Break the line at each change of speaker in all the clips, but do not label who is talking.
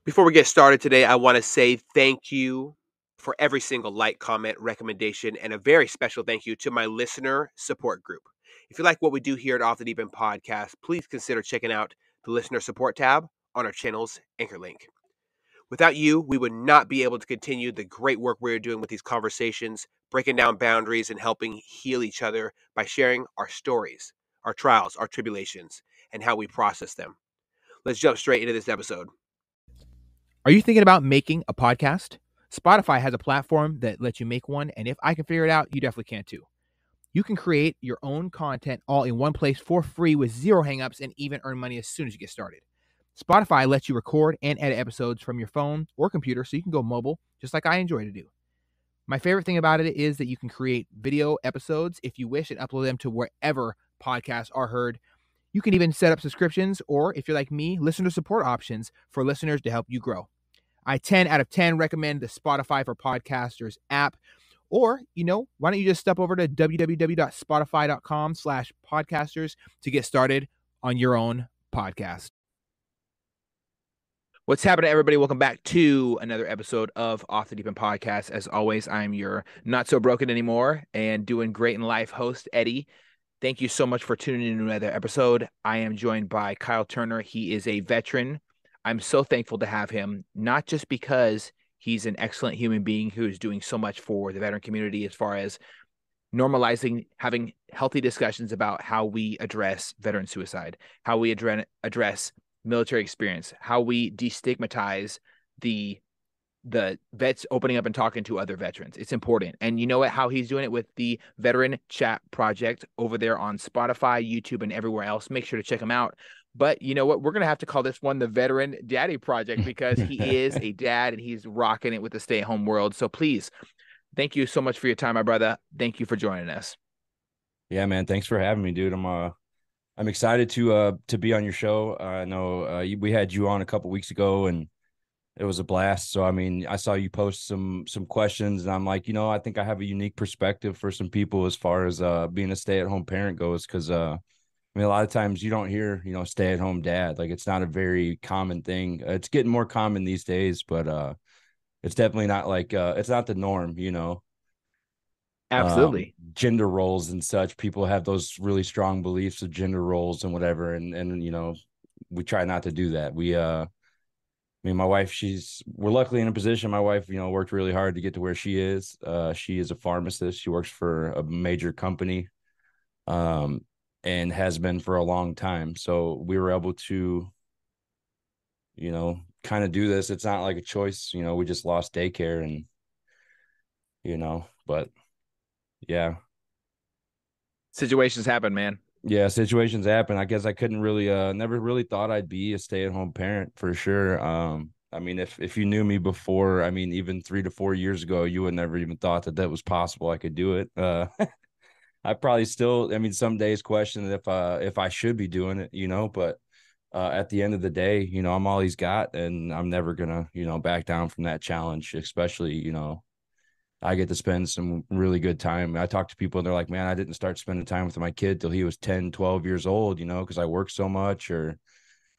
Before we get started today, I want to say thank you for every single like, comment, recommendation, and a very special thank you to my listener support group. If you like what we do here at Off the Deep End Podcast, please consider checking out the listener support tab on our channel's anchor link. Without you, we would not be able to continue the great work we're doing with these conversations, breaking down boundaries and helping heal each other by sharing our stories, our trials, our tribulations, and how we process them. Let's jump straight into this episode.
Are you thinking about making a podcast? Spotify has a platform that lets you make one, and if I can figure it out, you definitely can too. You can create your own content all in one place for free with zero hangups and even earn money as soon as you get started. Spotify lets you record and edit episodes from your phone or computer so you can go mobile, just like I enjoy to do. My favorite thing about it is that you can create video episodes if you wish and upload them to wherever podcasts are heard. You can even set up subscriptions or, if you're like me, listener support options for listeners to help you grow. I 10 out of 10 recommend the Spotify for Podcasters app. Or, why don't you just step over to www.spotify.com/podcasters to get started on your own podcast. What's happening, everybody? Welcome back to another episode of Off the Deep End Podcast. As always, I'm your not so broken anymore and doing great in life host, Eddie. Thank you so much for tuning in to another episode. I am joined by Kyle Turner. He is a veteran. I'm so thankful to have him, not just because he's an excellent human being who is doing so much for the veteran community as far as normalizing, having healthy discussions about how we address veteran suicide, how we address military experience, how we destigmatize the vets opening up and talking to other veterans. It's important. And you know what, how he's doing it with the Veteran Chat Project over there on Spotify, YouTube, and everywhere else. Make sure to check him out. But you know what? We're going to have to call this one the Veteran Daddy Project because he is a dad and he's rocking it with the stay-at-home world. So please, thank you so much for your time, my brother. Thank you for joining us.
Yeah, man. Thanks for having me, dude. I'm excited to be on your show. I know we had you on a couple weeks ago and it was a blast. So, I mean, I saw you post some questions and I'm like, I think I have a unique perspective for some people as far as being a stay-at-home parent goes. Cause I mean, a lot of times you don't hear, stay-at-home dad. Like it's not a very common thing. It's getting more common these days, but it's definitely not like it's not the norm.
Absolutely.
Gender roles and such. People have those really strong beliefs of gender roles and whatever. And we try not to do that. Me and my wife, we're luckily in a position. My wife, worked really hard to get to where she is. She is a pharmacist. She works for a major company. And has been for a long time. So we were able to, kind of do this. It's not like a choice, we just lost daycare but yeah.
Situations happen, man.
Yeah, situations happen. I guess I couldn't really, never really thought I'd be a stay-at-home parent for sure. I mean, if you knew me before, I mean, even 3 to 4 years ago, you would never even thought that was possible. I could do it. I probably still, I mean, some days question if I should be doing it, but at the end of the day, I'm all he's got and I'm never gonna, back down from that challenge, especially, I get to spend some really good time. I talk to people and they're like, man, I didn't start spending time with my kid till he was 10, 12 years old, because I work so much or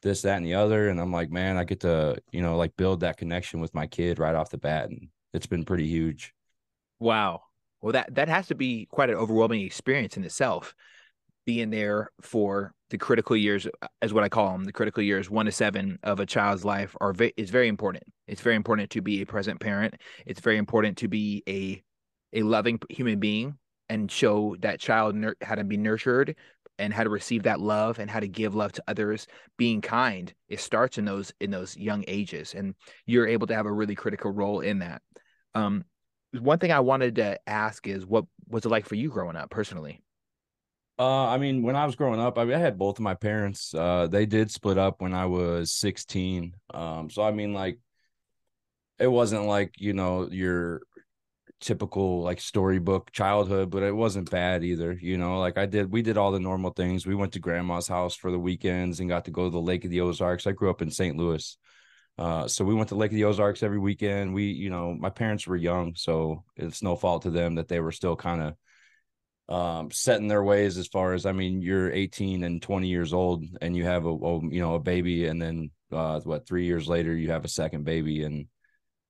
this, that, and the other. And I'm like, man, I get to, like build that connection with my kid right off the bat. And it's been pretty huge.
Wow. Well, that has to be quite an overwhelming experience in itself. Being there for the critical years, as what I call them, the critical years 1 to 7 of a child's life is very important. It's very important to be a present parent. It's very important to be a loving human being and show that child how to be nurtured and how to receive that love and how to give love to others. Being kind, it starts in those young ages, and you're able to have a really critical role in that. One thing I wanted to ask is, what was it like for you growing up personally?
I mean, when I was growing up, I had both of my parents. They did split up when I was 16. So I mean, like, it wasn't like, your typical like storybook childhood, but it wasn't bad either. Like we did all the normal things. We went to grandma's house for the weekends and got to go to the Lake of the Ozarks. I grew up in St. Louis. So we went to Lake of the Ozarks every weekend. My parents were young, so it's no fault to them that they were still kind of set in their ways as far as, I mean, you're 18 and 20 years old and you have a baby, and then 3 years later you have a second baby, and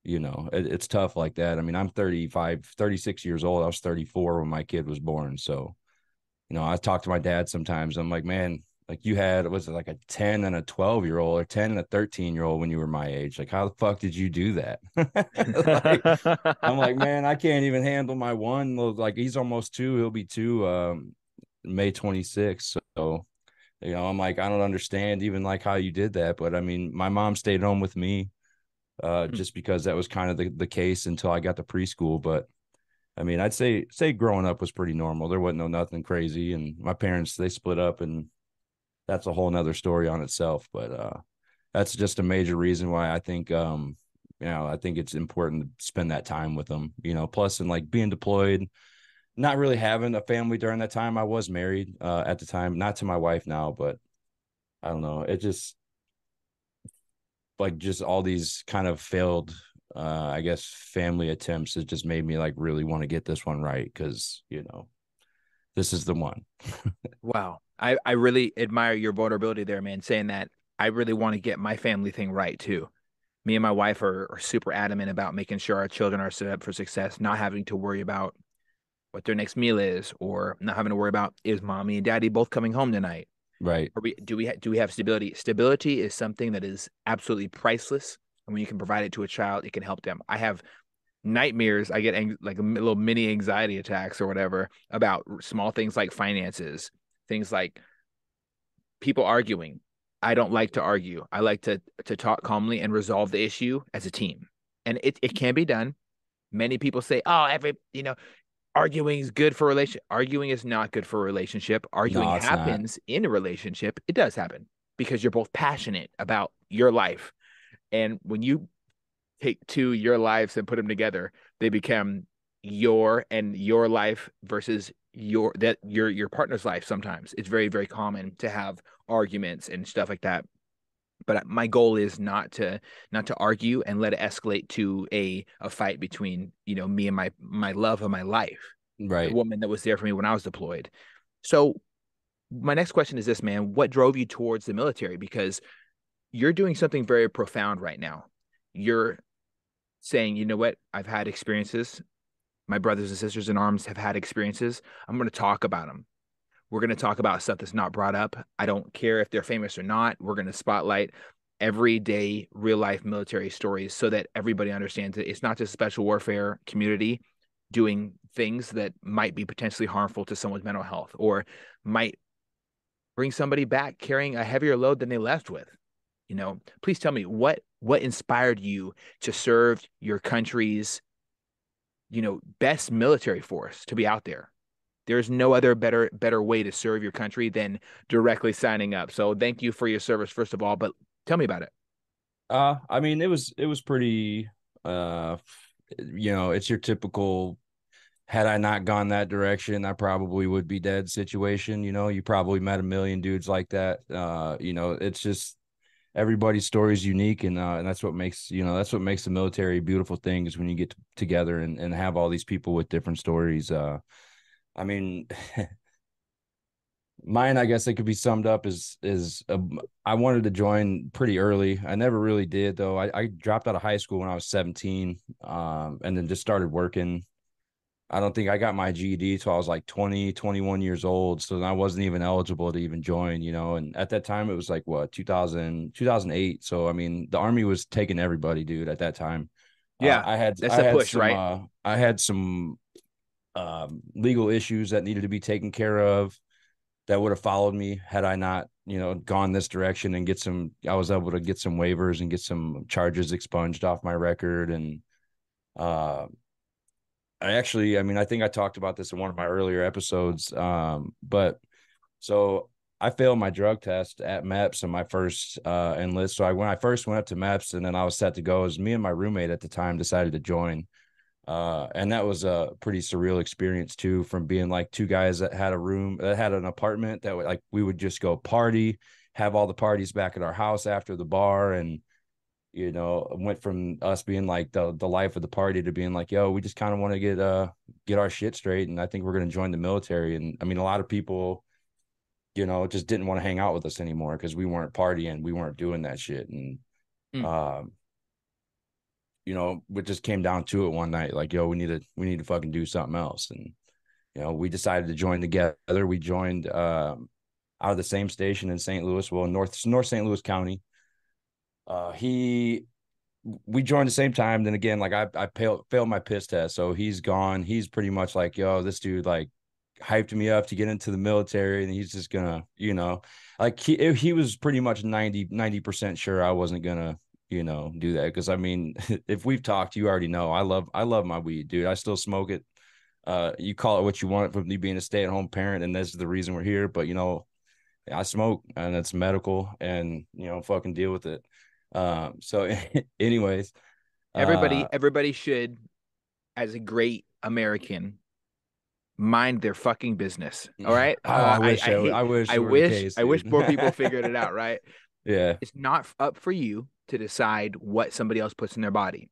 it's tough like that. I mean, I'm 36 years old. I was 34 when my kid was born. So, I talk to my dad sometimes. I'm like, man, like you had, was it like a 10 and a 12-year-old or 10 and a 13-year-old when you were my age? Like, how the fuck did you do that? Like, I'm like, man, I can't even handle my one. Like, he's almost two. He'll be two May 26th. So, I'm like, I don't understand even like how you did that. But I mean, my mom stayed home with me just because that was kind of the case until I got to preschool. But I mean, I'd say growing up was pretty normal. There wasn't nothing crazy. And my parents, they split up, and that's a whole nother story on itself. But that's just a major reason why I think I think it's important to spend that time with them, plus, and like being deployed, not really having a family during that time. I was married at the time, not to my wife now, but I don't know. It just, like, just all these kind of failed I guess family attempts has just made me like really want to get this one right, because this is the one.
Wow. I really admire your vulnerability there, man, saying that I really want to get my family thing right too. Me and my wife are super adamant about making sure our children are set up for success, not having to worry about what their next meal is, or not having to worry about, is mommy and daddy both coming home tonight?
Right.
Do we have stability? Stability is something that is absolutely priceless. And when you can provide it to a child, it can help them. I have nightmares. I get like little mini anxiety attacks or whatever about small things like finances, things like people arguing. I don't like to argue. I like to talk calmly and resolve the issue as a team. And it can be done. Many people say, "Oh, arguing is good for a relation." Arguing is not good for a relationship. Arguing
No, it's not.
happens in a relationship. It does happen because you're both passionate about your life. And when you take your lives and put them together, they become your life versus your partner's life. Sometimes it's very, very common to have arguments and stuff like that. But my goal is not to argue and let it escalate to a fight between me and my love of my life, the
Right.
woman that was there for me when I was deployed. So my next question is this, man: what drove you towards the military? Because you're doing something very profound right now. You're saying, you know what, I've had experiences. My brothers and sisters in arms have had experiences. I'm going to talk about them. We're going to talk about stuff that's not brought up. I don't care if they're famous or not. We're going to spotlight everyday real life military stories so that everybody understands that it's not just a special warfare community doing things that might be potentially harmful to someone's mental health, or might bring somebody back carrying a heavier load than they left with. Please tell me what inspired you to serve your country's, best military force, to be out there. There's no other better way to serve your country than directly signing up. So thank you for your service, first of all, but tell me about it.
I mean, it was pretty it's your typical, had I not gone that direction, I probably would be dead situation. You probably met a million dudes like that. It's just, everybody's story is unique, and that's what makes the military a beautiful thing, is when you get together and have all these people with different stories. I mean, mine, I guess it could be summed up I wanted to join pretty early. I never really did, though. I dropped out of high school when I was 17, and then just started working. I don't think I got my GED till I was like 20, 21 years old. So I wasn't even eligible to even join, and at that time it was like what, 2008. So, I mean, the Army was taking everybody, dude, at that time.
Yeah,
I had,
that's a push, right?
I had some legal issues that needed to be taken care of that would have followed me had I not, gone this direction and I was able to get some waivers and get some charges expunged off my record. And, uh, I mean, I think I talked about this in one of my earlier episodes. But so I failed my drug test at MEPS in my first enlist. So when I first went up to MEPS and then I was set to go, it was me and my roommate at the time decided to join. And that was a pretty surreal experience too, from being like two guys that had an apartment that we would just go party, have all the parties back at our house after the bar. And went from us being like the life of the party to being like, yo, we just kind of want to get our shit straight. And I think we're going to join the military. And I mean, a lot of people, just didn't want to hang out with us anymore because we weren't partying. We weren't doing that shit. And,
Mm.
we just came down to it one night, like, yo, we need to fucking do something else. And, we decided to join together. We joined out of the same station in St. Louis, well, North St. Louis County. We joined the same time. Then again, like I failed my piss test, so he's gone. He's pretty much like, yo, this dude like hyped me up to get into the military, and he's just gonna, like he was pretty much 90% sure I wasn't gonna, do that. Because I mean, if we've talked, you already know I love my weed, dude. I still smoke it. You call it what you want from me being a stay-at-home parent, and this is the reason we're here. But I smoke, and it's medical, and fucking deal with it. So anyways,
Everybody should, as a great American, mind their fucking business. All right.
oh, I wish
I hate.
I wish
I
it were the
wish.
case,
I wish
dude.
more people figured it out. Right.
Yeah,
It's not up for you to decide what somebody else puts in their body.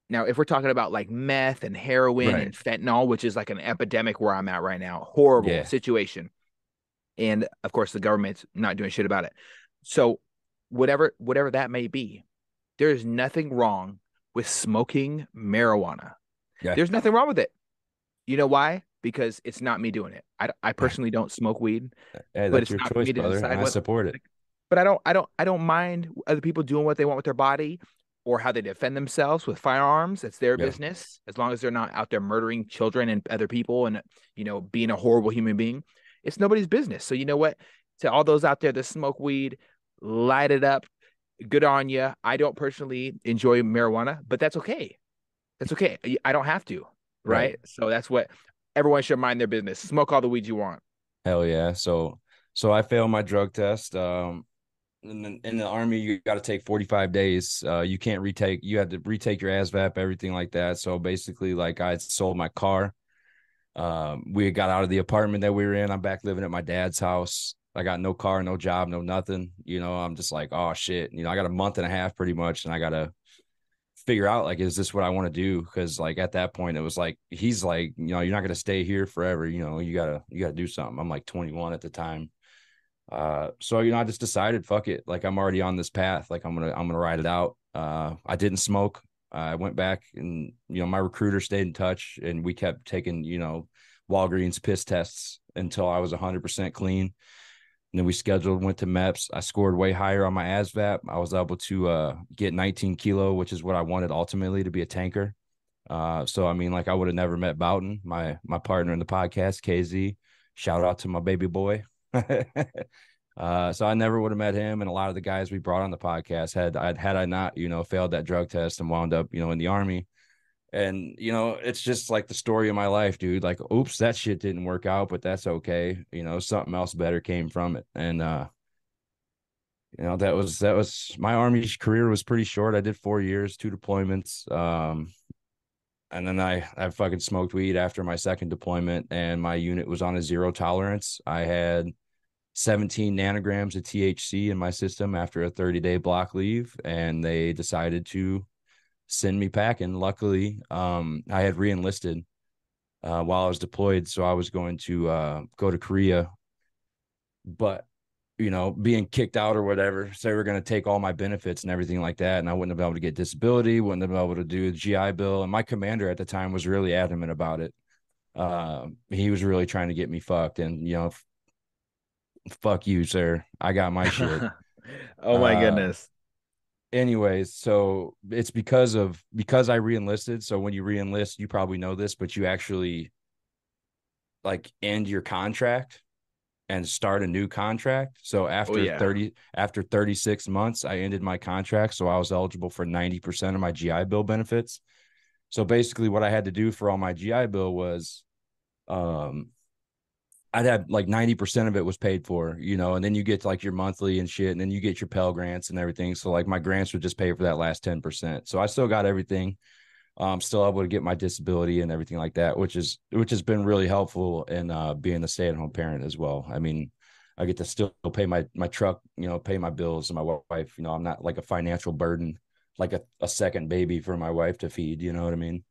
Now, if we're talking about like meth and heroin
right.
and fentanyl, which is like an epidemic where I'm at right now, horrible
Yeah,
situation. And of course, the government's not doing shit about it. So, whatever that may be, there is nothing wrong with smoking marijuana.
yeah.
There's nothing wrong with it. You know why? Because it's not me doing it. I personally don't smoke weed,
Hey,
but
that's
it's
your
not for
choice,
me to
brother, and
decide
I
what.
support it.
But I don't mind other people doing what they want with their body or how they defend themselves with firearms. It's their
Yeah,
business as long as they're not out there murdering children and other people and being a horrible human being. It's nobody's business. So you know what? To all those out there that smoke weed, light it up. Good on you. I don't personally enjoy marijuana, but that's okay. That's okay. I don't have to,
right.
right? So that's what everyone should mind their business. Smoke all the weed you want.
Hell yeah. So I failed my drug test. In the army, you got to take 45 days. You can't retake. You had to retake your ASVAP, everything like that. So basically, like I sold my car. We got out of the apartment that we were in. I'm back living at my dad's house. I got no car, no job, no nothing. I'm just like, oh shit. I got a month and a half pretty much, and I gotta figure out like, is this what I want to do? Because like at that point, it was like he's like, you're not gonna stay here forever. You gotta do something. I'm like 21 at the time. So I just decided, fuck it. Like I'm already on this path. Like I'm gonna ride it out. I didn't smoke. I went back and my recruiter stayed in touch, and we kept taking Walgreens piss tests until I was 100% clean. And then we scheduled, went to MEPS. I scored way higher on my ASVAP. I was able to get 19 kilo, which is what I wanted ultimately, to be a tanker. So I mean, like I would have never met Boughton, my partner in the podcast, KZ. Shout out to my baby boy. So I never would have met him, and a lot of the guys we brought on the podcast had I not failed that drug test and wound up in the army. And it's just like the story of my life, dude. Like, oops, that shit didn't work out, but that's okay. Something else better came from it. And that was my army career was pretty short. I did 4 years, 2 deployments. And then I fucking smoked weed after my second deployment, and my unit was on a zero tolerance. I had 17 nanograms of THC in my system after a 30-day block leave, and they decided to send me packing. Luckily, I had re-enlisted while I was deployed, so I was going to go to Korea, but being kicked out or whatever, so they were going to take all my benefits and everything like that, and I wouldn't have been able to get disability, wouldn't have been able to do the GI Bill, and my commander at the time was really adamant about it. He was really trying to get me fucked, and fuck you, sir. I got my shit.
Oh my
Uh,
goodness.
anyways, so it's because I re-enlisted. So when you re-enlist, you probably know this, but you actually like end your contract and start a new contract. So
Oh yeah.
after 36 months, I ended my contract. So I was eligible for 90% of my GI Bill benefits. So basically what I had to do for all my GI Bill was I'd have like 90% of it was paid for, and then you get like your monthly and shit, and then you get your Pell grants and everything. So like my grants would just pay for that last 10%. So I still got everything. Still able to get my disability and everything like that, which has been really helpful in being a stay-at-home parent as well. I mean, I get to still pay my truck, pay my bills and my wife. I'm not like a financial burden, like a second baby for my wife to feed. You know what I mean?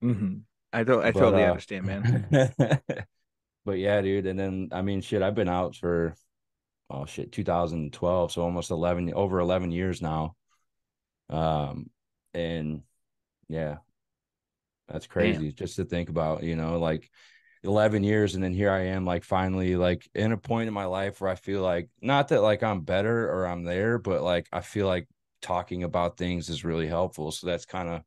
Mm-hmm. I
But
totally understand, man.
but yeah, dude. And then I mean, shit, I've been out for 2012, so almost 11 years now. And yeah, that's
Damn.
crazy just to think about, like 11 years. And then here I am, like finally, like in a point in my life where I feel like not that like I'm better or I'm there, but like I feel like talking about things is really helpful. So that's kind of,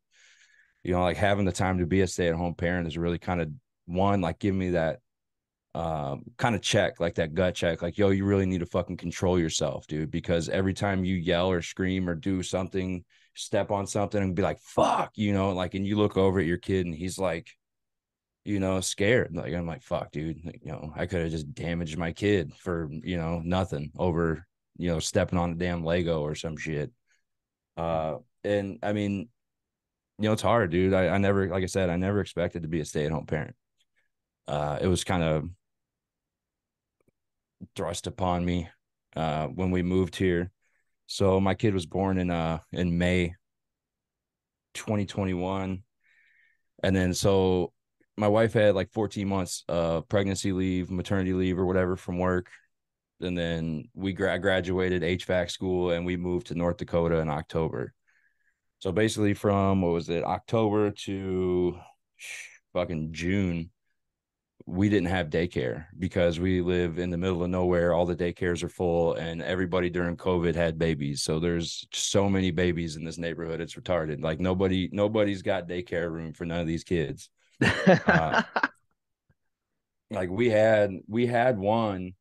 like having the time to be a stay-at-home parent is really kind of one, like give me that kind of check, like that gut check, like, yo, you really need to fucking control yourself, dude, because every time you yell or scream or do something, step on something and be like, fuck, like, and you look over at your kid and he's like, scared. Like, I'm like, fuck, dude, like, I could have just damaged my kid for, nothing over, stepping on a damn Lego or some shit. And I mean, it's hard, dude. I never, like I said, I never expected to be a stay-at-home parent. It was kind of thrust upon me when we moved here. So my kid was born in May 2021, and then so my wife had like 14 months of pregnancy leave, maternity leave, or whatever from work, and then we graduated HVAC school and we moved to North Dakota in October. So basically, from what was it, October to fucking June, we didn't have daycare because we live in the middle of nowhere. All the daycares are full and everybody during COVID had babies. So there's so many babies in this neighborhood. It's retarded. Like nobody's got daycare room for none of these kids. Uh, like we had one,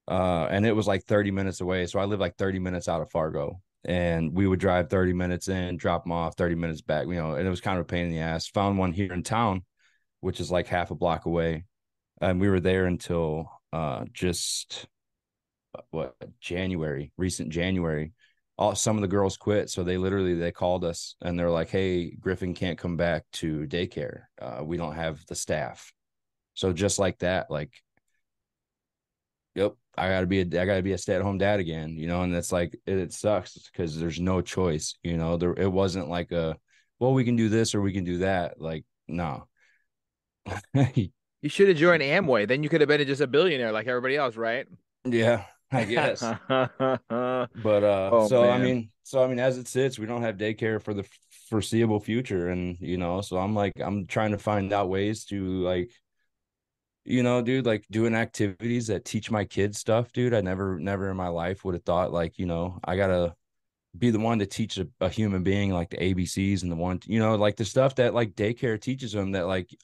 and it was like 30 minutes away. So I live like 30 minutes out of Fargo, and we would drive 30 minutes in, drop them off 30 minutes back, and it was kind of a pain in the ass. Found one here in town, which is like half a block away. And we were there until just what recent January. Some of the girls quit, so they called us and they're like, "Hey, Griffin can't come back to daycare. We don't have the staff." So just like that, like, yep, I gotta be a stay at home dad again, and that's like it sucks because there's no choice, it wasn't like well, we can do this or we can do that, like no.
You should have joined Amway. Then you could have been just a billionaire like everybody else, right?
Yeah, I guess. But
Oh man.
so I mean, as it sits, we don't have daycare for the foreseeable future, and so I'm trying to find out ways to like, dude, like doing activities that teach my kids stuff, dude. I never in my life would have thought like, I gotta be the one to teach a human being like the ABCs and the one, like the stuff that like daycare teaches them that like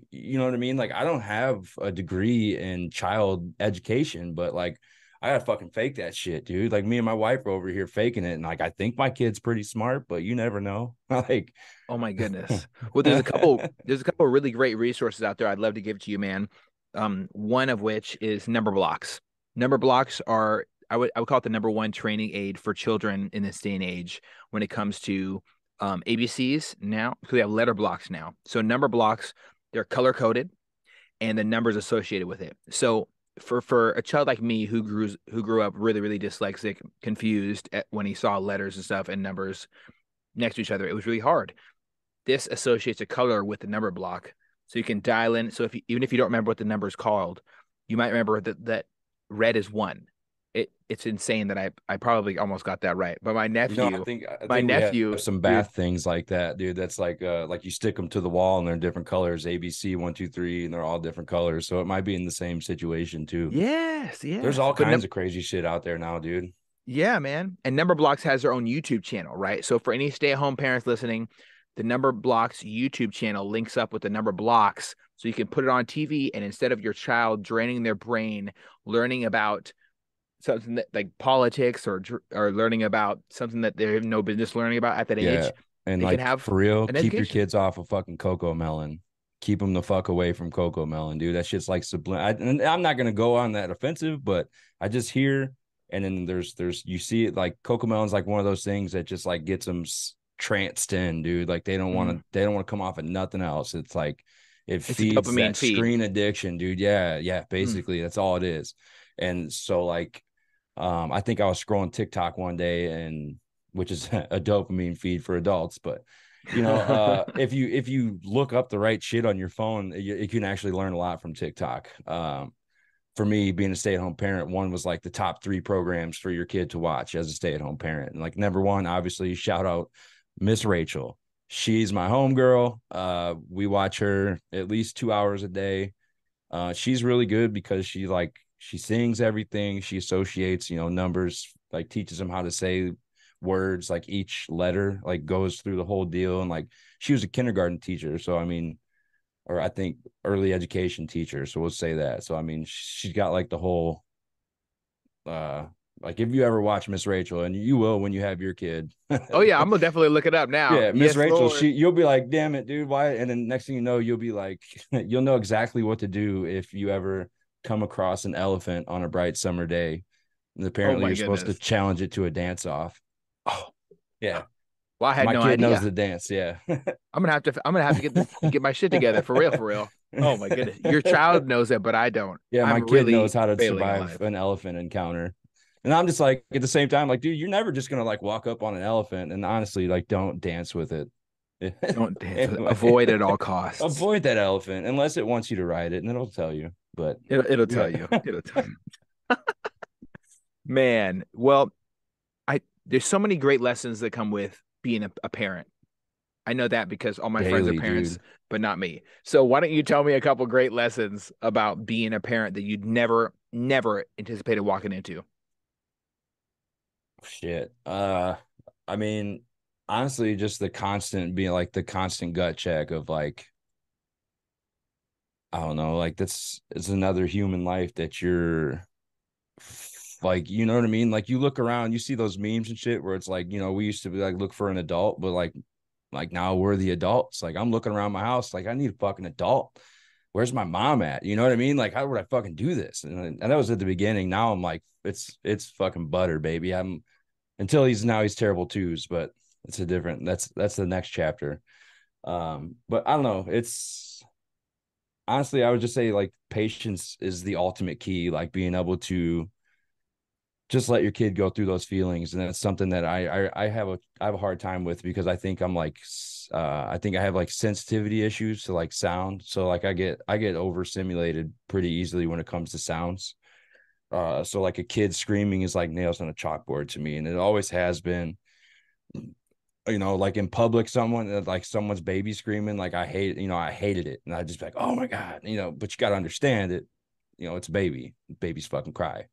you know what I mean? Like I don't have a degree in child education, but like I gotta fucking fake that shit, dude. Like me and my wife are over here faking it, and like I think my kid's pretty smart, but you never know. Like,
Oh my goodness. Well, there's a couple of really great resources out there I'd love to give to you, man. One of which is number blocks. Number blocks are I would call it the number one training aid for children in this day and age when it comes to ABCs now, because we have letter blocks now. So number blocks, they're color coded and the numbers associated with it. So for a child like me who grew up really, really dyslexic, confused when he saw letters and stuff and numbers next to each other, it was really hard. This associates a color with the number block, so you can dial in. So even if you don't remember what the number is called, you might remember that red is one. It's insane that I probably almost got that right. But my
I
nephew,
think I
my
think we have
nephew,
some
dude,
bath things like that, dude. That's like you stick them to the wall and they're different colors, ABC 1, 2, 3, and they're all different colors. So it might be in the same situation too.
yes,
There's
yes.
all
But
kinds of crazy shit out there now, dude.
yeah, man. And Number Blocks has their own YouTube channel, right? So for any stay-at-home parents listening, the Number Blocks YouTube channel links up with the Number Blocks, so you can put it on TV, and instead of your child draining their brain learning about something that like politics or learning about something that they have no business learning about at that
Yeah.
age,
And
they can
like
have
for real,
an
keep your
education.
kids off of fucking cocoa melon. Keep them the fuck away from cocoa melon, dude. That shit's like sublime. And I'm not gonna go on that offensive, but I just hear, and then there's you see it like cocoa melon's like one of those things that just like gets them tranced in, dude. Like
Mm.
they don't want to come off of nothing else. It's like it
It's a
feeds
dopamine
that
feed.
screen addiction, dude. Yeah,
Mm.
basically that's all it is. And so like, I think I was scrolling TikTok one day, and which is a dopamine feed for adults, but if you look up the right shit on your phone, you can actually learn a lot from TikTok. For me, being a stay-at-home parent, one was like the top 3 programs for your kid to watch as a stay-at-home parent. And like number one, obviously, shout out Miss Rachel. She's my homegirl. We watch her at least 2 hours a day. She's really good because she sings everything. She associates, numbers, like teaches them how to say words, like each letter like goes through the whole deal. And like she was a kindergarten teacher, so I mean, or I think early education teacher. So we'll say that. So I mean, she's got like the whole like if you ever watch Miss Rachel, and you will when you have your kid.
Oh yeah, I'm gonna definitely look it up now.
Yeah, Miss
Yes,
Rachel,
Lord.
you'll be like, damn it, dude, why? And then next thing you know, you'll be like, you'll know exactly what to do if you ever come across an elephant on a bright summer day. And
Oh
apparently
my
you're supposed to
goodness.
challenge it to a dance off.
Oh,
Yeah.
well, I had
My
no
kid knows
idea.
the dance. Yeah.
I'm gonna have to get my shit together for real, for real. Oh my goodness. Your child knows it, but I don't.
Yeah, my
I'm
kid knows
really
how to
failing in
survive
life.
an elephant encounter. And I'm just like, at the same time, like, dude, you're never just gonna like walk up on an elephant, and honestly, like, don't dance with it.
Don't dance with it.
Anyway,
Avoid at all costs.
avoid that elephant unless it wants you to ride it, and it'll tell you. But
It'll tell
yeah,
you. It'll tell Man, well, I there's so many great lessons that come with being a parent. I know that because all my friends are
daily,
parents,
dude.
but not me. So why don't you tell me a couple great lessons about being a parent that you'd never anticipated walking into?
Shit. I mean, honestly, just the constant being like the constant gut check of like, I don't know, like that's it's another human life that you're like, you know what I mean? Like you look around, you see those memes and shit where it's like, we used to be like look for an adult, but like now we're the adults. Like I'm looking around my house, like I need a fucking adult. Where's my mom at? You know what I mean? Like how would I fucking do this? And that was at the beginning. Now I'm like, it's fucking butter, baby. I'm until he's terrible twos, but it's a different that's the next chapter. But I don't know. It's honestly, I would just say like patience is the ultimate key, like being able to just let your kid go through those feelings. And that's something that I have a hard time with because I think I'm like I think I have like sensitivity issues to like sound. So like I get overstimulated pretty easily when it comes to sounds. So like a kid screaming is like nails on a chalkboard to me, and it always has been. Like in public, someone's baby screaming, like I hated it, and I just be like, oh my god, but you got to understand it, it's a baby, babies fucking cry,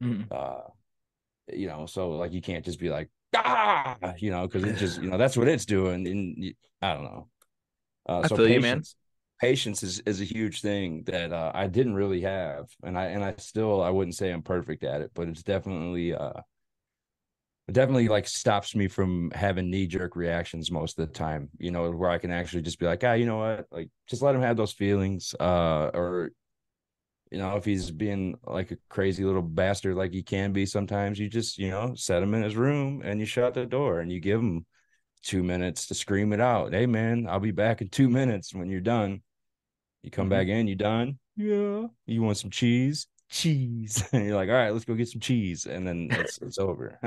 Mhm.
uh, so like you can't just be like because it just that's what it's doing, and I don't know.
I
So
feel you, man.
patience is a huge thing that I didn't really have, and I wouldn't say I'm perfect at it, but it's definitely like stops me from having knee-jerk reactions most of the time, where I can actually just be like, you know what, like just let him have those feelings, or if he's being like a crazy little bastard like he can be sometimes, you just set him in his room and you shut the door and you give him 2 minutes to scream it out. Hey man, I'll be back in 2 minutes. When you're done, you come
Mhm.
back in, you done? Yeah. You want some cheese? Cheese. And you're like, all right, let's go get some cheese. And then it's over.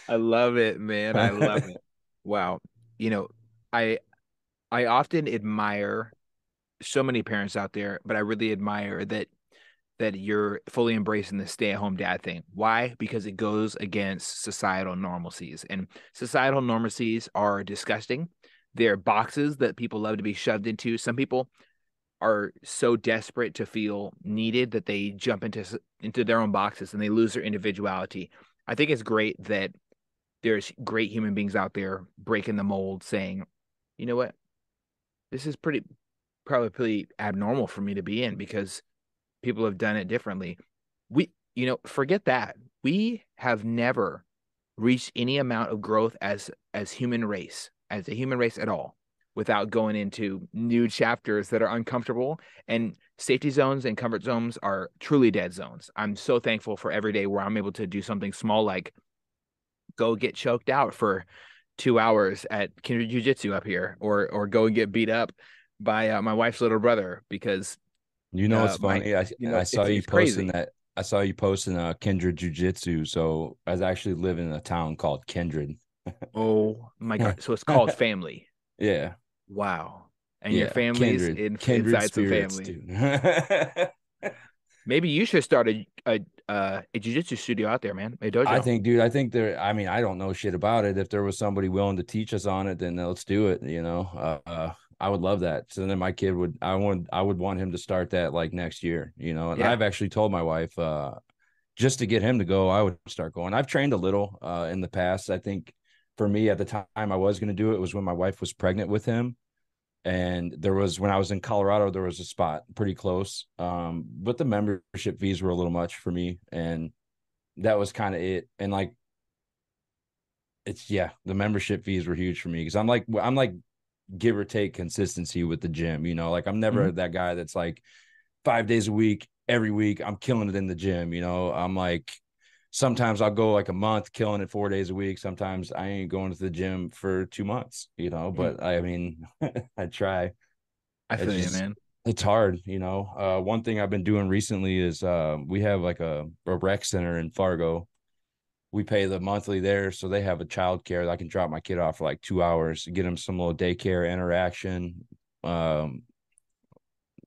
I love it, man. I love it. Wow. You know, I I often admire so many parents out there, but I really admire that you're fully embracing the stay-at-home dad thing. Why? Because it goes against societal normalcies. And societal normalcies are disgusting. They're boxes that people love to be shoved into. Some people are so desperate to feel needed that they jump into their own boxes and they lose their individuality. I think it's great that there's great human beings out there breaking the mold, saying, you know what, this is probably pretty abnormal for me to be in because people have done it differently. Forget that. We have never reached any amount of growth as a human race at all, without going into new chapters that are uncomfortable. And safety zones and comfort zones are truly dead zones. I'm so thankful for every day where I'm able to do something small like go get choked out for 2 hours at Kindred Jiu Jitsu up here, or go and get beat up by my wife's little brother because
It's
my
funny. I saw
it's
you
it's
posting
crazy.
that. I saw you posting Kindred Jiu-Jitsu. So I was actually living in a town called Kindred.
Oh my God. So it's called family.
Yeah.
Wow. And your
Yeah.
family's
Kindred
inside some
spirits,
family.
dude.
Maybe you should start a jiu-jitsu studio out there, man. A
I
dojo.
think, dude, I think there, I mean, I don't know shit about it. If there was somebody willing to teach us on it, then let's do it. I would love that. So then my kid would, I would want him to start that like next year, and
Yeah.
I've actually told my wife, just to get him to go, I would start going. I've trained a little, in the past. I think for me at the time I was going to do it was when my wife was pregnant with him. And there was, when I was in Colorado, there was a spot pretty close. But the membership fees were a little much for me. And that was kind of it. And like, it's, yeah, the membership fees were huge for me because I'm like give or take consistency with the gym, like I'm never
Mhm.
that guy that's like 5 days a week, every week I'm killing it in the gym. I'm like, sometimes I'll go like a month killing it 4 days a week. Sometimes I ain't going to the gym for 2 months,
Mm.
but I mean, I try.
I
It's
feel you,
just,
man.
it's hard. One thing I've been doing recently is we have like a rec center in Fargo. We pay the monthly there, so they have a child care that I can drop my kid off for like 2 hours, get him some little daycare interaction, um,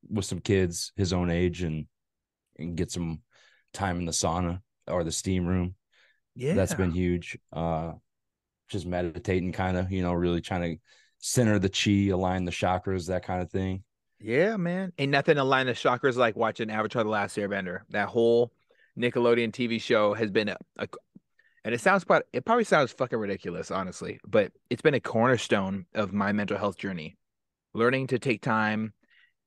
with some kids his own age, and get some time in the sauna or the steam room. That's
Yeah.
been huge. Just meditating, kind of, really trying to center the chi, align the chakras, that kind of thing.
Yeah, man. Ain't nothing to line the shockers like watching Avatar: The Last Airbender. That whole Nickelodeon TV show has been and it probably sounds fucking ridiculous, honestly, but it's been a cornerstone of my mental health journey. Learning to take time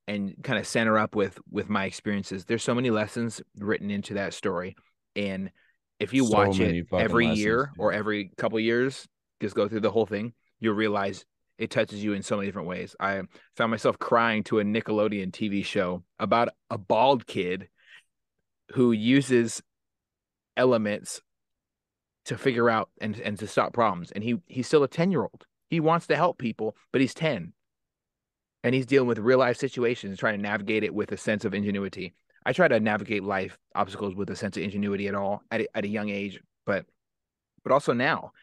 and kind of center up with my experiences. There's so many lessons written into that story. And if you
So
watch it
many fucking
every
lessons,
year or
dude.
every couple years, just go through the whole thing, you'll realize it touches you in so many different ways. I found myself crying to a Nickelodeon TV show about a bald kid who uses elements to figure out and to stop problems. And he's still a 10-year-old. He wants to help people, but he's 10 and he's dealing with real life situations, trying to navigate it with a sense of ingenuity. I try to navigate life obstacles with a sense of ingenuity at a young age, but also now,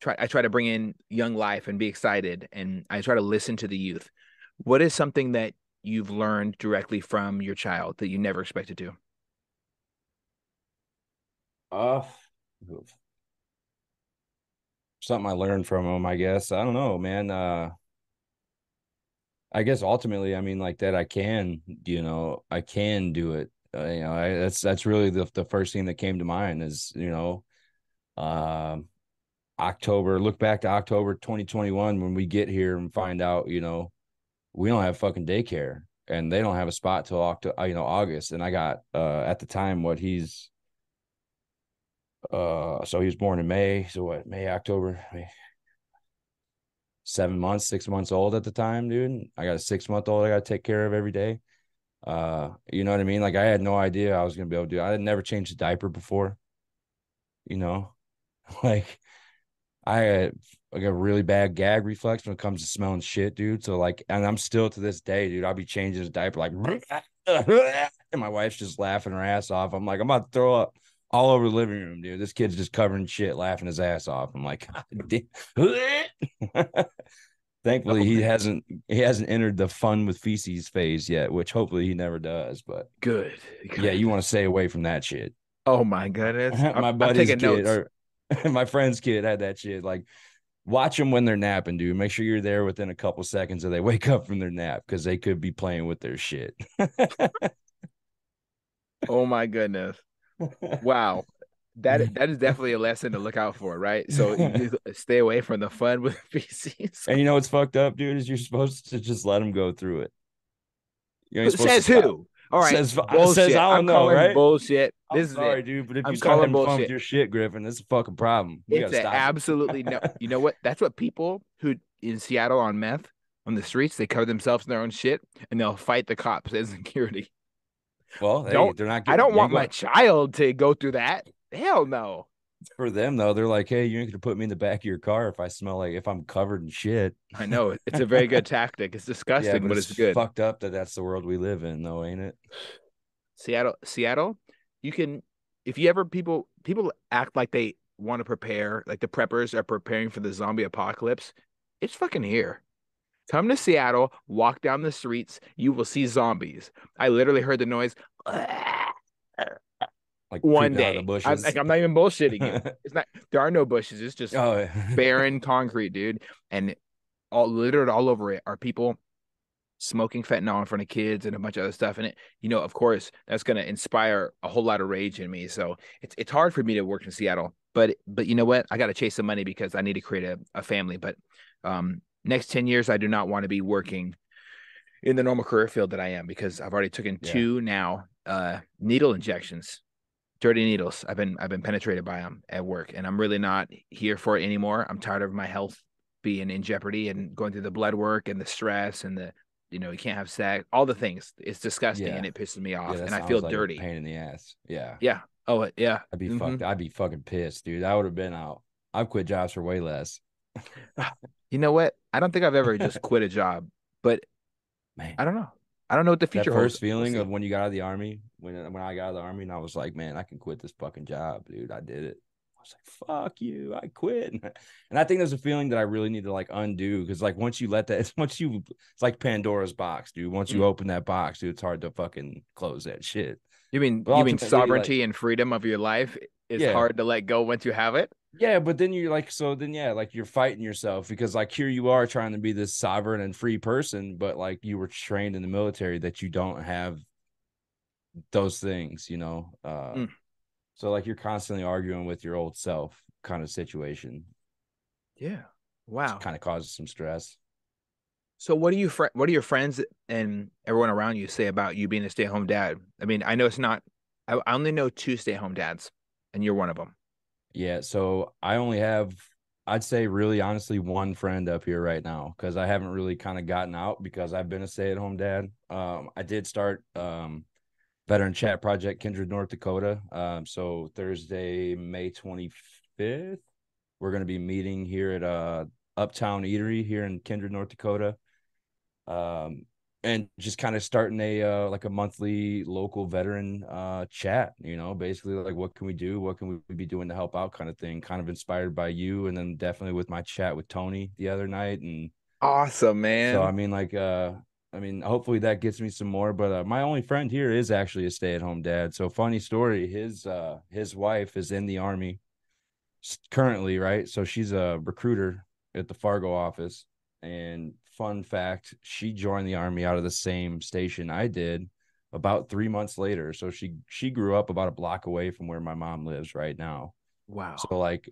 I try to bring in young life and be excited, and I try to listen to the youth. What is something that you've learned directly from your child that you never expected to?
Uh, Something I learned from him, I guess. I don't know, man. I guess ultimately, I mean, like that, I can do it. That's really the first thing that came to mind is, um, October. Look back to October 2021 when we get here and find out, we don't have fucking daycare and they don't have a spot till August. And I got at the time what he's so he was born in May. So what, May, October, May, 7 months, 6 months old at the time, dude. I got a 6 month old I gotta take care of every day. You know what I mean? Like I had no idea I was gonna be able to do it. I had never changed a diaper before, you know, like I had like a really bad gag reflex when it comes to smelling shit, dude. So like, and I'm still to this day, dude. I'll be changing his diaper like, and my wife's just laughing her ass off. I'm like, I'm about to throw up all over the living room, dude. This kid's just covering shit, laughing his ass off. I'm like, thankfully
Oh man,
he hasn't entered the fun with feces phase yet, which hopefully he never does. But
good,
yeah,
good.
you want to stay away from that shit.
Oh my goodness,
My
I'm
buddy's
taking
kid
notes.
or my friend's kid had that shit. Like, watch them when they're napping, dude. Make sure you're there within a couple seconds of they wake up from their nap because they could be playing with their shit.
Oh my goodness. Wow. That is definitely a lesson to look out for, right? So you stay away from the fun with feces.
And you know what's fucked up, dude, is you're supposed to just let them go through it. You ain't supposed to
Says
stop.
who? All right,
Says
bullshit.
I
I'm
don't know,
calling
right?
bullshit.
I'm
This is it.
sorry, dude, but if
I'm
you start
calling
having fun with
bullshit.
your shit, Griffin, it's a fucking problem. We
It's
gotta
a
stop it.
absolutely no. You know what? That's what people who in Seattle on meth on the streets, they cover themselves in their own shit and they'll fight the cops as security.
Well, hey,
Don't
they're not
I
getting
don't
they ain't
want my
going
child to go through that. Hell no.
for them though. They're like, hey, you ain't gonna put me in the back of your car if I smell like if I'm covered in shit.
I know it's a very good tactic. It's
Yeah,
disgusting,
but
but
it's
it's good.
fucked up that that's the world we live in, though, ain't it?
Seattle, you can. if you ever people act like they want to prepare, like the preppers are preparing for the zombie apocalypse. It's fucking here. Come to Seattle, walk down the streets, you will see zombies. I literally heard the noise
Like
one
creeping out of the
day. I'm like,
bushes.
I'm not even bullshitting you. It's not, there are no bushes. It's just
Oh,
barren concrete, dude. And all littered all over it are people smoking fentanyl in front of kids and a bunch of other stuff. And of course, that's going to inspire a whole lot of rage in me. So it's hard for me to work in Seattle. But you know what? I got to chase some money because I need to create a family. But next 10 years, I do not want to be working in the normal career field that I am because I've already taken
yeah.
2 now needle injections, dirty needles. I've been penetrated by them at work, and I'm really not here for it anymore. I'm tired of my health being in jeopardy and going through the blood work and the stress and the you can't have sex, all the things. It's disgusting and
Yeah.
it pisses me
Yeah,
off,
that
and I feel
sounds like a
dirty.
pain in the ass. Yeah.
Yeah. Oh yeah.
I'd be fucking pissed, dude. I would have been out. I've quit jobs for way less.
You know what? I don't think I've ever just quit a job, but
Man,
I don't know. I don't know what the
that
future holds.
first
We'll
feeling of
see.
when you got out of the army, when I got out of the army, and I was like, man, I can quit this fucking job, dude. I did it. I was like, fuck you, I quit. And I think there's a feeling that I really need to like undo because like once you let that, it's like Pandora's box, dude. Once you
Mm.
open that box, dude, it's hard to fucking close that shit.
You mean
But
you mean
ultimately, like,
sovereignty and freedom of your life is
yeah,
hard to let go once you have it?
yeah, but then you're like, so then yeah, like you're fighting yourself because like here you are trying to be this sovereign and free person, but like you were trained in the military that you don't have those things, you know.
Mm.
So like you're constantly arguing with your old self kind of situation,
Yeah.
which
Wow.
kind of causes some stress.
So what do your friends and everyone around you say about you being a stay-at-home dad? I mean, I know it's not I only know 2 stay-at-home dads, and you're one of them.
Yeah, so I only have I'd say really honestly one friend up here right now because I haven't really kind of gotten out because I've been a stay-at-home dad. I did start Veteran Chat Project Kindred, North Dakota. So Thursday, May 25th, we're going to be meeting here at Uptown Eatery here in Kindred, North Dakota. And just kind of starting a like a monthly local veteran chat, basically like what can we do, what can we be doing to help out kind of thing, kind of inspired by you and then definitely with my chat with Tony the other night. And
Awesome,
so
man.
I mean hopefully that gets me some more, but my only friend here is actually a stay-at-home dad. So funny story, his wife is in the army currently, right? So she's a recruiter at the Fargo office. And fun fact, she joined the army out of the same station I did about 3 months later. So she grew up about a block away from where my mom lives right now.
Wow.
So like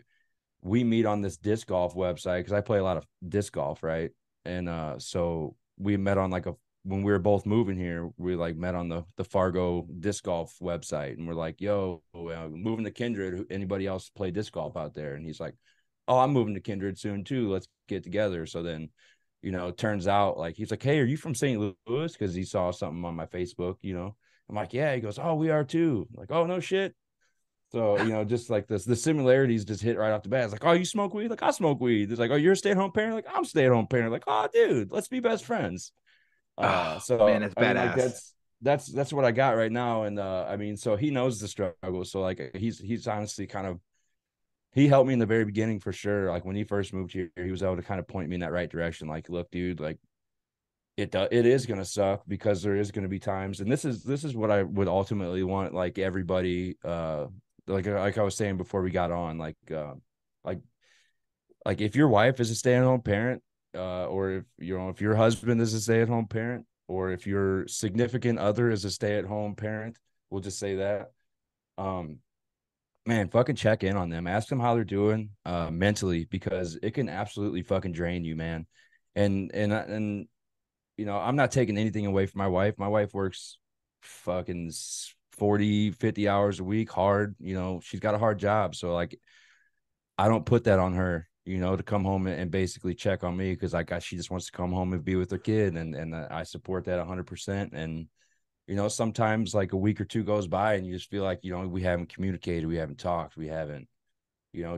we meet on this disc golf website because I play a lot of disc golf, right? And so we met on like a when we were both moving here, we like met on the Fargo disc golf website, and we're like, "Yo, moving to Kindred. Anybody else play disc golf out there?" And he's like, "Oh, I'm moving to Kindred soon too. Let's get together." So then, it turns out like he's like, "Hey, are you from St. Louis?" Because he saw something on my Facebook. I'm like, "Yeah." He goes, "Oh, we are too." I'm like, "Oh, no shit." So, just like this, the similarities just hit right off the bat. It's like, "Oh, you smoke weed?" Like, "I smoke weed." It's like, "Oh, you're a stay-at-home parent?" Like, "I'm a stay-at-home parent." Like, "Oh, dude, let's be best friends."
Oh, man,
So
that's
I mean, like
badass.
that's what I got right now. And I mean, so he knows the struggle. So like he's honestly kind of he helped me in the very beginning for sure. Like when he first moved here, he was able to kind of point me in that right direction. Like, look, dude, like it is gonna suck because there is gonna be times, and this is what I would ultimately want, like everybody, like I was saying before we got on, like like if your wife is a stay-at-home parent, or if your husband is a stay-at-home parent, or if your significant other is a stay-at-home parent, we'll just say that. Um, man, fucking check in on them, ask them how they're doing, mentally, because it can absolutely fucking drain you, man. And I'm not taking anything away from my wife. My wife works fucking 40, 50 hours a week hard. She's got a hard job. So like I don't put that on her, to come home and basically check on me because she just wants to come home and be with her kid, and I support that 100%. And sometimes like a week or two goes by and you just feel like we haven't communicated, we haven't talked, we haven't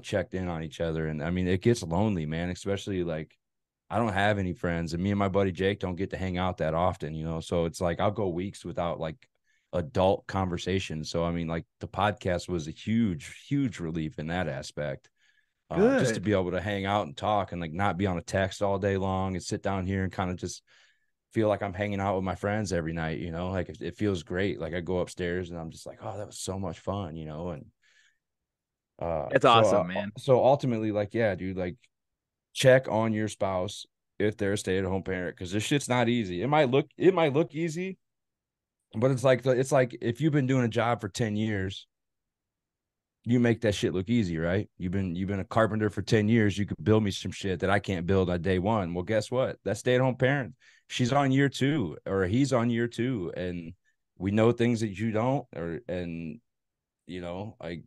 checked in on each other, and I mean it gets lonely, man. Especially like I don't have any friends, and me and my buddy Jake don't get to hang out that often, so it's like I'll go weeks without like adult conversations. So I mean, like the podcast was a huge relief in that aspect. Just to
Good.
be able to hang out and talk and like not be on a text all day long and sit down here and kind of just feel like I'm hanging out with my friends every night, like it feels great. Like I go upstairs and I'm just like, oh, that was so much fun, and uh
That's
so
awesome,
uh,
man.
so ultimately, like, yeah, dude, like check on your spouse if they're a stay-at-home parent, because this shit's not easy. It might look easy, but it's like if you've been doing a job for 10 years, you make that shit look easy, right? You've been a carpenter for 10 years. You could build me some shit that I can't build on day one. Well, guess what? That stay-at-home parent, she's on year two, or he's on year two, and we know things that you don't, like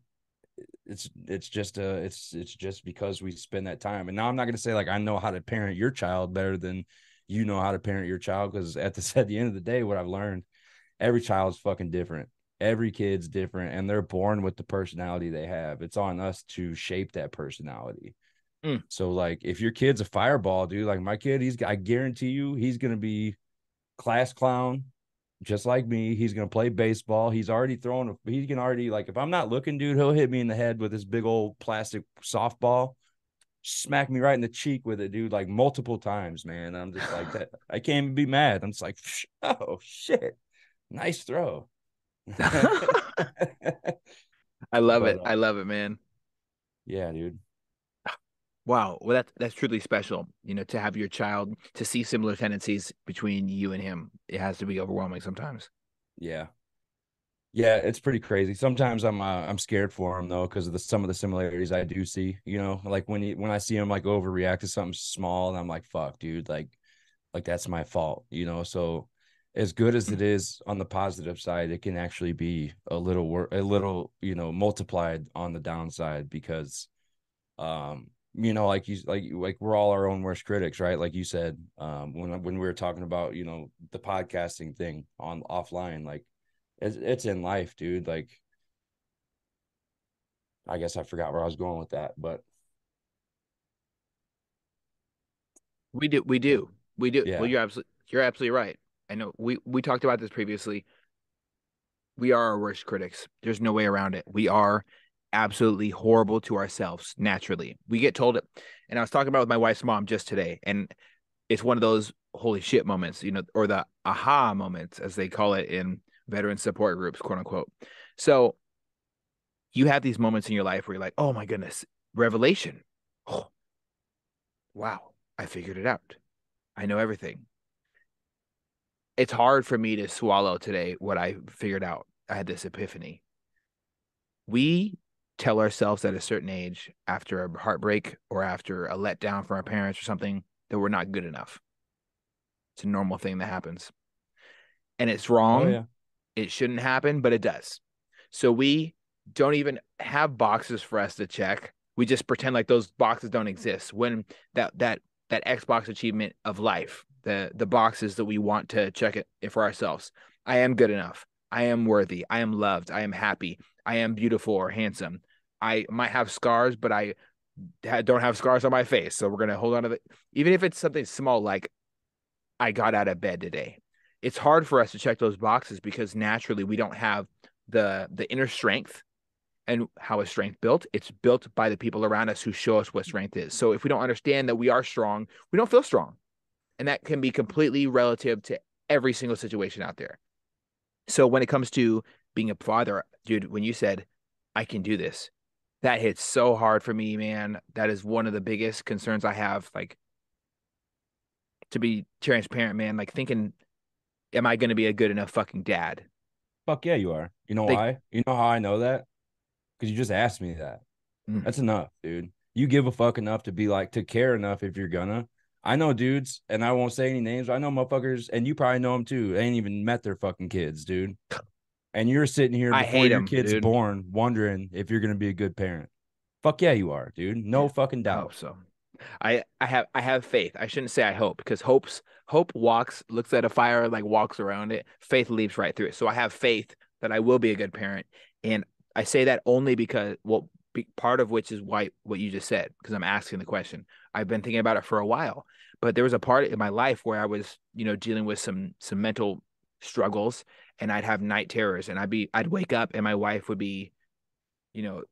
it's just because we spend that time. And now I'm not gonna say like I know how to parent your child better than you know how to parent your child, because at the end of the day, what I've learned, every child's fucking different. Every kid's different, and they're born with the personality they have. It's on us to shape that personality.
Mm.
So, like, if your kid's a fireball, dude, like my kid, I guarantee you, he's gonna be class clown, just like me. He's gonna play baseball. He can already, like, if I'm not looking, dude, he'll hit me in the head with this big old plastic softball, smack me right in the cheek with it, dude, like multiple times, man. I'm just like that. I can't even be mad. I'm just like, oh shit, nice throw.
I love
But
it. I love it, man.
yeah, dude.
Wow. Well, that's truly special, to have your child to see similar tendencies between you and him. It has to be overwhelming sometimes.
Yeah. Yeah, it's pretty crazy. Sometimes I'm scared for him though, because of some of the similarities I do see. Like when I see him like overreact to something small, and I'm like, fuck, dude, like that's my fault. So as good as it is on the positive side, it can actually be a little multiplied on the downside, because like we're all our own worst critics, right? Like you said, when we were talking about, the podcasting thing on offline, like it's in life, dude. Like, I guess I forgot where I was going with that, but
We do. We do. We do. Well,
yeah.
you're absolutely right. I know we talked about this previously. We are our worst critics. There's no way around it. We are absolutely horrible to ourselves naturally. We get told it. And I was talking about it with my wife's mom just today, and it's one of those holy shit moments, or the aha moments, as they call it in veteran support groups, quote unquote. So you have these moments in your life where you're like, oh my goodness, revelation. Oh, wow, I figured it out. I know everything. It's hard for me to swallow today what I figured out. I had this epiphany. We tell ourselves at a certain age, after a heartbreak or after a letdown from our parents or something, that we're not good enough. It's a normal thing that happens. And it's
Oh
wrong.
yeah.
It shouldn't happen, but it does. So we don't even have boxes for us to check. We just pretend like those boxes don't exist. When that Xbox achievement of life, the boxes that we want to check it for ourselves. I am good enough. I am worthy. I am loved. I am happy. I am beautiful or handsome. I might have scars, but I don't have scars on my face. So we're gonna hold on to it, even if it's something small like I got out of bed today. It's hard for us to check those boxes because naturally we don't have the inner strength. And how is strength built? It's built by the people around us who show us what strength is. So if we don't understand that we are strong, we don't feel strong. And that can be completely relative to every single situation out there. So when it comes to being a father, dude, when you said, I can do this, that hits so hard for me, man. That is one of the biggest concerns I have. Like, to be transparent, man, like thinking, am I going to be a good enough fucking dad?
Fuck yeah, you are. You know
Like,
why? You know how I know that? Because you just asked me that.
mm,
That's enough, dude. You give a fuck enough to be like, to care enough if you're gonna. I know dudes, and I won't say any names, but I know motherfuckers, and you probably know them too. They ain't even met their fucking kids, dude. And you're sitting here
I
before
hate
your
him,
kid's
dude.
born, wondering if you're gonna be a good parent. Fuck yeah, you are, dude. No
Yeah,
fucking
I hope
doubt.
so. I have faith. I shouldn't say I hope, because hope walks, looks at a fire, like walks around it. Faith leaps right through it. So I have faith that I will be a good parent. And I say that only because, well, part of which is why what you just said, because I'm asking the question. I've been thinking about it for a while, but there was a part in my life where I was, dealing with some mental struggles, and I'd have night terrors, and I'd wake up and my wife would be, you know,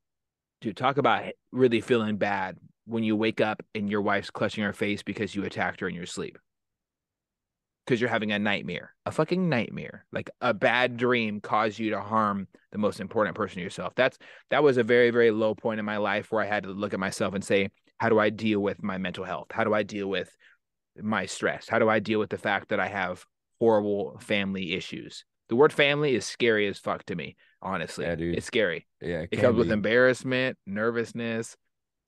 dude, talk about really feeling bad when you wake up and your wife's clutching her face because you attacked her in your sleep. Because you're having a nightmare, a fucking nightmare. Like a bad dream caused you to harm the most important person to yourself. That was a very, very low point in my life where I had to look at myself and say, how do I deal with my mental health? How do I deal with my stress? How do I deal with the fact that I have horrible family issues? The word family is scary as fuck to me,
Yeah,
honestly.
dude.
It's scary.
Yeah, it
It
can
comes with
be.
embarrassment, nervousness,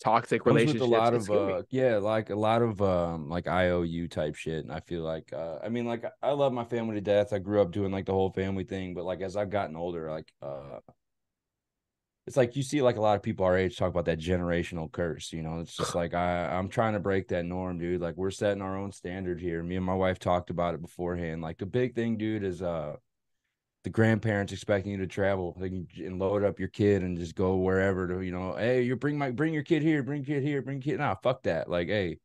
toxic
Comes with a
relationships.
lot
It's
of
scary.
yeah, like a lot of like IOU type shit. And I feel like I mean like I love my family to death. I grew up doing like the whole family thing, but like as I've gotten older, like it's like you see like a lot of people our age talk about that generational curse, you know. It's just like I'm trying to break that norm, dude. Like we're setting our own standard here. Me and my wife talked about it beforehand. Like the big thing, dude, is the grandparents expecting you to travel and load up your kid and just go wherever to, you know, hey, you bring your kid here, bring kid here, bring kid. Nah, fuck that. Like, hey,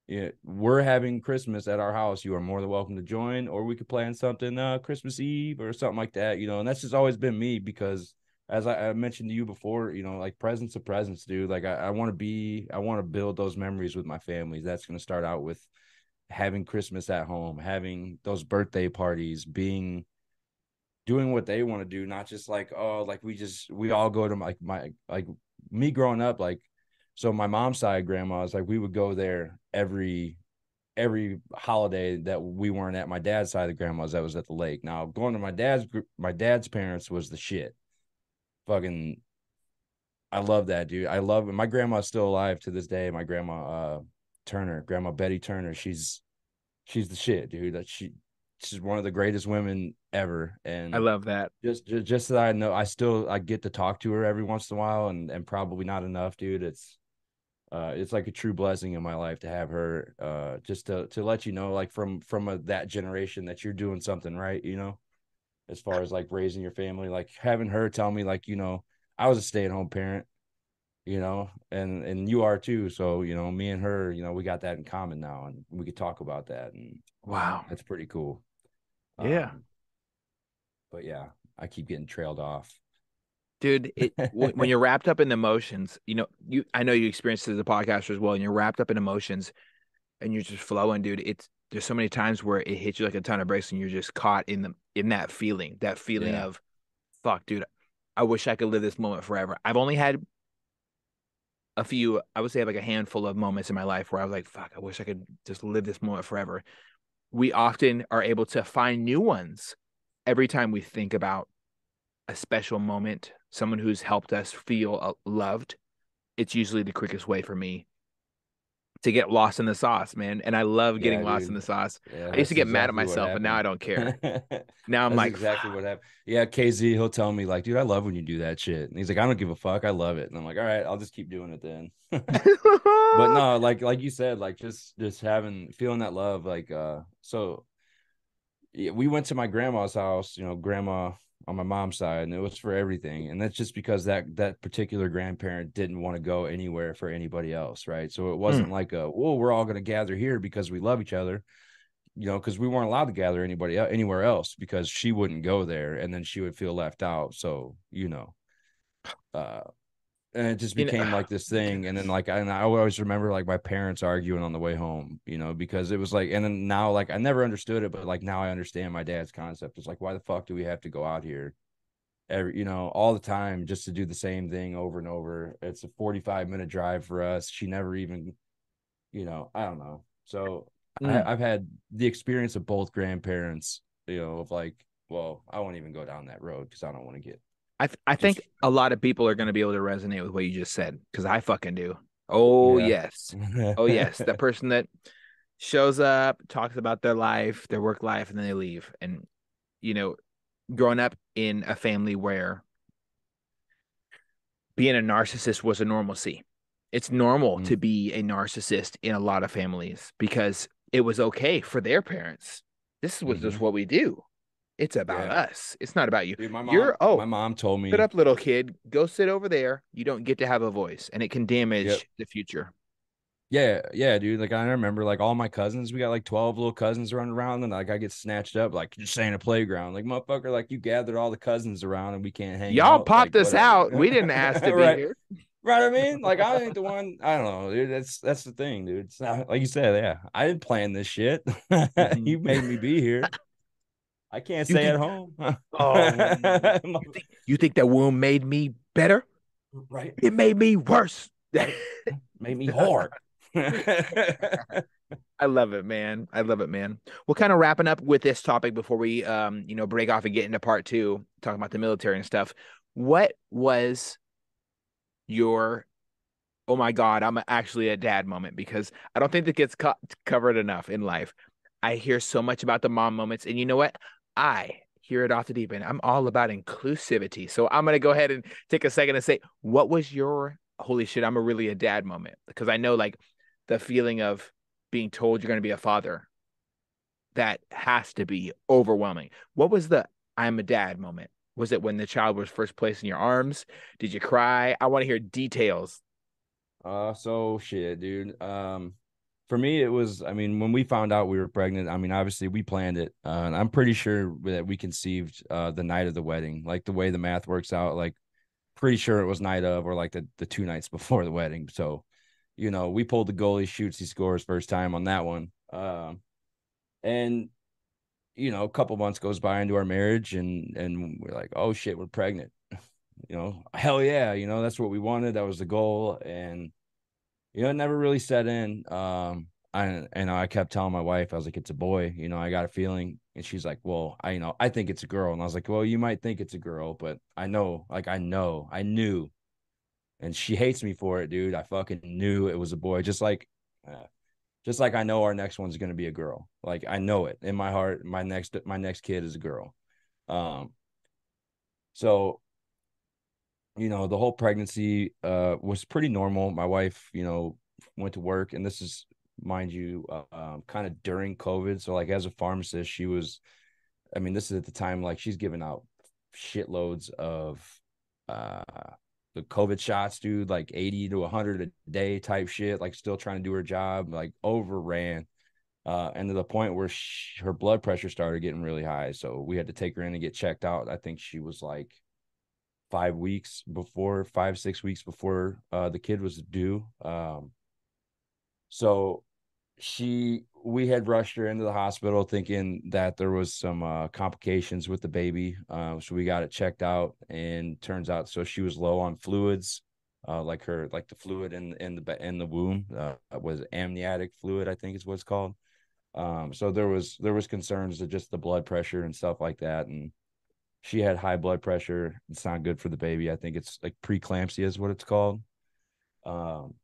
yeah, we're having Christmas at our house. You are more than welcome to join, or we could plan something Christmas Eve or something like that, you know. And that's just always been me because as I mentioned to you before, you know, like presents of presents, dude. Like I want to build those memories with my family. That's gonna start out with having Christmas at home, having those birthday parties, being doing what they want to do, not just like, oh, like we all go to like me growing up, like so my mom's side grandma's like we would go there every holiday that we weren't at my dad's side of the grandma's that was at the lake. Now going to my dad's parents was the shit. Fucking I love that, dude. I love it. My grandma's still alive to this day. My grandma Turner, grandma Betty Turner, she's the shit, dude. She's one of the greatest women ever.
I
And
love that.
just that I know I get to talk to her every once in a while and probably not enough, dude. It's like a true blessing in my life to have her just to let you know like from that generation that you're doing something right, you know, as far as like raising your family, like having her tell me like, you know, I was a stay-at-home parent, you know, and you are too. So, you know, me and her, you know, we got that in common now and we could talk about that and
Wow.
that's pretty cool.
Yeah.
Um, but yeah, I keep getting trailed off.
Dude, when you're wrapped up in emotions, I know you experienced it as a podcaster as well, and you're wrapped up in emotions and you're just flowing, dude. There's so many times where it hits you like a ton of bricks and you're just caught in that feeling
Yeah.
of fuck, dude. I wish I could live this moment forever. I've only had a few, I would say like a handful of moments in my life where I was like, fuck, I wish I could just live this moment forever. We often are able to find new ones every time we think about a special moment, someone who's helped us feel loved. It's usually the quickest way for me to get lost in the sauce, man. And I love getting
Yeah,
lost in
dude.
the sauce.
Yeah,
I used to
that's
get mad at
exactly what
myself, but now I
happened.
don't care. Now I'm
That's
like,
exactly
fuck.
what happened. Yeah, KZ, he'll tell me like, dude, I love when you do that shit. And he's like, I don't give a fuck. I love it. And I'm like, all right, I'll just keep doing it then. But no, like you said, like just having feeling that love, like so yeah, we went to my grandma's house, you know, grandma on my mom's side, and it was for everything. And that's just because that particular grandparent didn't want to go anywhere for anybody else, right? So it
Mm,
wasn't like well, we're all gonna gather here because we love each other, you know, because we weren't allowed to gather anywhere else because she wouldn't go there and then she would feel left out. So, you know, uh and it just became like this
my
thing. And then
goodness.
like and I always remember like my parents arguing on the way home, you know, because it was like, and then now like I never understood it, but like now I understand my dad's concept. It's like, why the fuck do we have to go out here you know, all the time just to do the same thing over and over? It's a 45-minute drive for us. She never even, you know, I don't know. So
Mm.
I've had the experience of both grandparents, you know, of like, well, I won't even go down that road because I don't want to get
I think
just,
a lot of people are going to be able to resonate with what you just said because I fucking do. Oh,
yeah.
yes. Oh, yes. That person that shows up, talks about their life, their work life, and then they leave. And, you know, growing up in a family where being a narcissist was a normalcy. It's normal
Mm,
to be a narcissist in a lot of families because it was okay for their parents. This was just
hmm.
what we do. It's about
Yeah.
us. It's not about you.
Dude,
You're,
my
oh,
mom told
sit
me,
up, little kid. Go sit over there. You don't get to have a voice, and it can
yep.
damage the future.
Yeah, dude. Like I remember like all my cousins, we got like 12 little cousins running around, and like I get snatched up, like just saying a playground. Like, motherfucker, like you gathered all the cousins around and we can't hang
Y'all
out. Like,
popped us out.
whatever.
We didn't ask to be
Right.
here.
Right. I mean, like I ain't the one. I don't know, dude. That's the thing, dude. It's not like you said, yeah. I didn't plan this shit.
Mhm.
You made me be here. I can't
You
stay at
think,
home.
oh, you think that womb made me better?
Right.
It made me worse.
Made me hard.
I love it, man. I love it, man. We're kind of wrapping up with this topic before we break off and get into part two, talking about the military and stuff. What was your oh my God, I'm actually a dad moment? Because I don't think that gets covered enough in life. I hear so much about the mom moments, and you know what? I hear it off the deep end. I'm all about inclusivity. So I'm gonna go ahead and take a second and say, what was your holy shit, I'm a really a dad moment? Because I know like the feeling of being told you're gonna be a father, that has to be overwhelming. What was the I'm a dad moment? Was it when the child was first placed in your arms? Did you cry? I want to hear details.
So shit, dude. For me, it was, I mean, when we found out we were pregnant, I mean, obviously we planned it. And I'm pretty sure that we conceived the night of the wedding, like the way the math works out, like pretty sure it was night of or like the 2 nights before the wedding. So, we pulled the goalie shoots, he scores first time on that one. And a couple months goes by into our marriage and we're like, oh shit, we're pregnant. Hell yeah, that's what we wanted. That was the goal. And it never really set in. I kept telling my wife, I was like, it's a boy, I got a feeling. And she's like, well, I think it's a girl. And I was like, well, you might think it's a girl, but I know, like, I knew. And she hates me for it, dude. I fucking knew it was a boy. Just like I know our next one's going to be a girl. Like I know it in my heart. My next kid is a girl. Um, so the whole pregnancy was pretty normal. My wife, went to work, and this is, mind you, kind of during COVID. So like as a pharmacist, she was, I mean, this is at the time like she's giving out shitloads of uh the COVID shots, dude, like 80 to 100 a day type shit, like still trying to do her job, like overran. And to the point where her blood pressure started getting really high. So we had to take her in and get checked out. I think she was like 5, 6 weeks before the kid was due. So we had rushed her into the hospital thinking that there was some complications with the baby. So we got it checked out, and turns out, so she was low on fluids, like the fluid in the womb was amniotic fluid, I think is what it's called. So there was concerns of just the blood pressure and stuff like that, and she had high blood pressure. It's not good for the baby. I think it's like preeclampsia is what it's called. Um,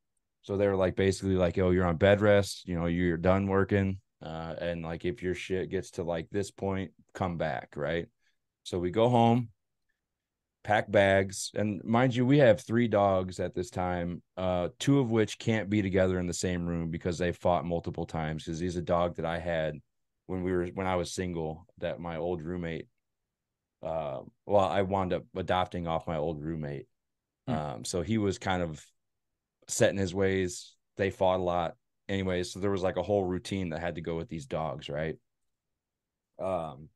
so they were like basically like, oh, you're on bed rest, you're done working. And like if your shit gets to like this point, come back, right? So we go home, pack bags, and mind you, we have 3 dogs at this time, two of which can't be together in the same room because they fought multiple times. Because he's a dog that I had when I was single, that my old roommate, well, I wound up adopting off my old roommate.
Hmm.
So he was kind of set in his ways. They fought a lot. Anyways, so there was like a whole routine that had to go with these dogs, right? Um,